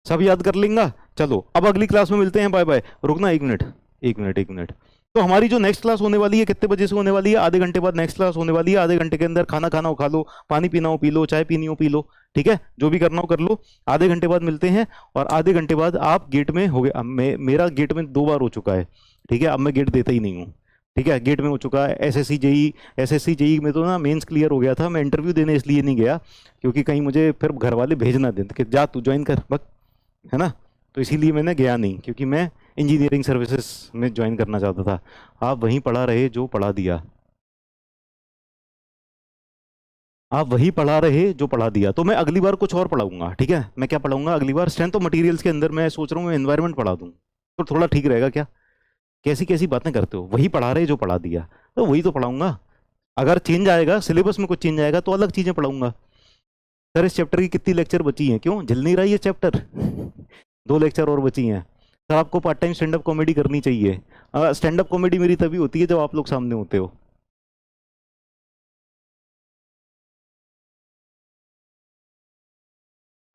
सब याद कर लेंगे। चलो अब अगली क्लास में मिलते हैं, बाय बाय। रुकना एक मिनट, एक मिनट, एक मिनट। तो हमारी जो नेक्स्ट क्लास होने वाली है कितने बजे से होने वाली है? आधे घंटे बाद नेक्स्ट क्लास होने वाली है। आधे घंटे के अंदर खाना खाना हो खा लो, पानी पीना हो पी लो, चाय पीनी हो पी लो, ठीक है, जो भी करना हो कर लो। आधे घंटे बाद मिलते हैं। और आधे घंटे बाद आप गेट में हो गए। अब मेरा गेट में 2 बार हो चुका है, ठीक है। अब मैं गेट देता ही नहीं हूँ, ठीक है। गेट में हो चुका है एसएससी जेई में तो ना मेंस क्लियर हो गया था। मैं इंटरव्यू देने इसलिए नहीं गया क्योंकि कहीं मुझे फिर घर वाले भेजना दें कि जा तू ज्वाइन कर बस, है ना। तो इसीलिए मैंने गया नहीं, क्योंकि मैं इंजीनियरिंग सर्विसेज में ज्वाइन करना चाहता था। आप वहीं पढ़ा रहे जो पढ़ा दिया, आप वही पढ़ा रहे जो पढ़ा दिया। तो मैं अगली बार कुछ और पढ़ाऊंगा, ठीक है। मैं क्या पढ़ाऊंगा अगली बार? स्ट्रेंथ ऑफ मटेरियल्स के अंदर मैं सोच रहा हूँ मैं एनवायरनमेंट पढ़ा दूँ, तो थोड़ा ठीक रहेगा क्या? कैसी कैसी बातें करते हो? वही पढ़ा रहे जो पढ़ा दिया, तो वही तो पढ़ाऊंगा। अगर चेंज आएगा, सिलेबस में कुछ चेंज आएगा तो अलग चीजें पढ़ाऊंगा। सर इस चैप्टर की कितनी लेक्चर बची हैं? क्यों झल नहीं रहा ये चैप्टर? 2 लेक्चर और बची हैं। सर आपको part time stand up comedy करनी चाहिए। स्टैंड अप कॉमेडी मेरी तभी होती है जब आप लोग सामने होते हो।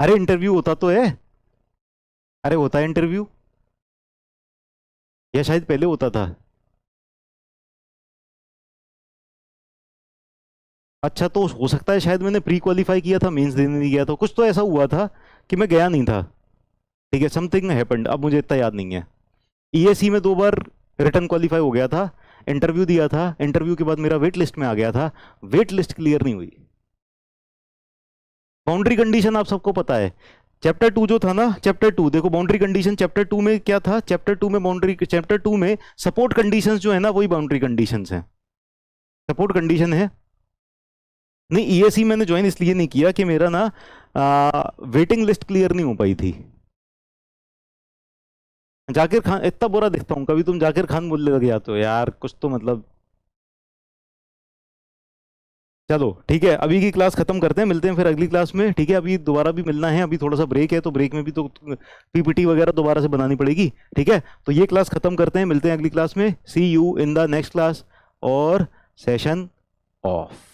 अरे इंटरव्यू होता तो है, अरे होता है इंटरव्यू, या शायद पहले होता था। अच्छा, तो हो सकता है शायद मैंने प्री क्वालिफाई किया था, मेंस देने नहीं गया था, कुछ तो ऐसा हुआ था कि मैं गया नहीं था, ठीक है। समथिंग हैपेंड, अब मुझे इतना याद नहीं है। ईएससी में 2 बार रिटर्न क्वालिफाई हो गया था, इंटरव्यू दिया था, इंटरव्यू के बाद मेरा वेट लिस्ट में आ गया था, वेट लिस्ट क्लियर नहीं हुई। बाउंड्री कंडीशन आप सबको पता है। चैप्टर 2 जो था ना, चैप्टर 2 देखो, बाउंड्री कंडीशन चैप्टर 2 में क्या था? चैप्टर 2 में सपोर्ट कंडीशंस जो है ना, वही बाउंड्री कंडीशंस हैं। सपोर्ट कंडीशन है नहीं, ईएसी मैंने ज्वाइन इसलिए नहीं किया कि मेरा ना वेटिंग लिस्ट क्लियर नहीं हो पाई थी। जाकिर खान इतना बुरा दिखता हूँ, कभी तुम जाकिर खान बोलने लग जाते हो यार, कुछ तो मतलब। चलो ठीक है, अभी की क्लास खत्म करते हैं, मिलते हैं फिर अगली क्लास में, ठीक है। अभी दोबारा भी मिलना है, अभी थोड़ा सा ब्रेक है, तो ब्रेक में भी तो पीपीटी वगैरह दोबारा से बनानी पड़ेगी, ठीक है। तो ये क्लास खत्म करते हैं, मिलते हैं अगली क्लास में। See you in the next class, और सेशन ऑफ।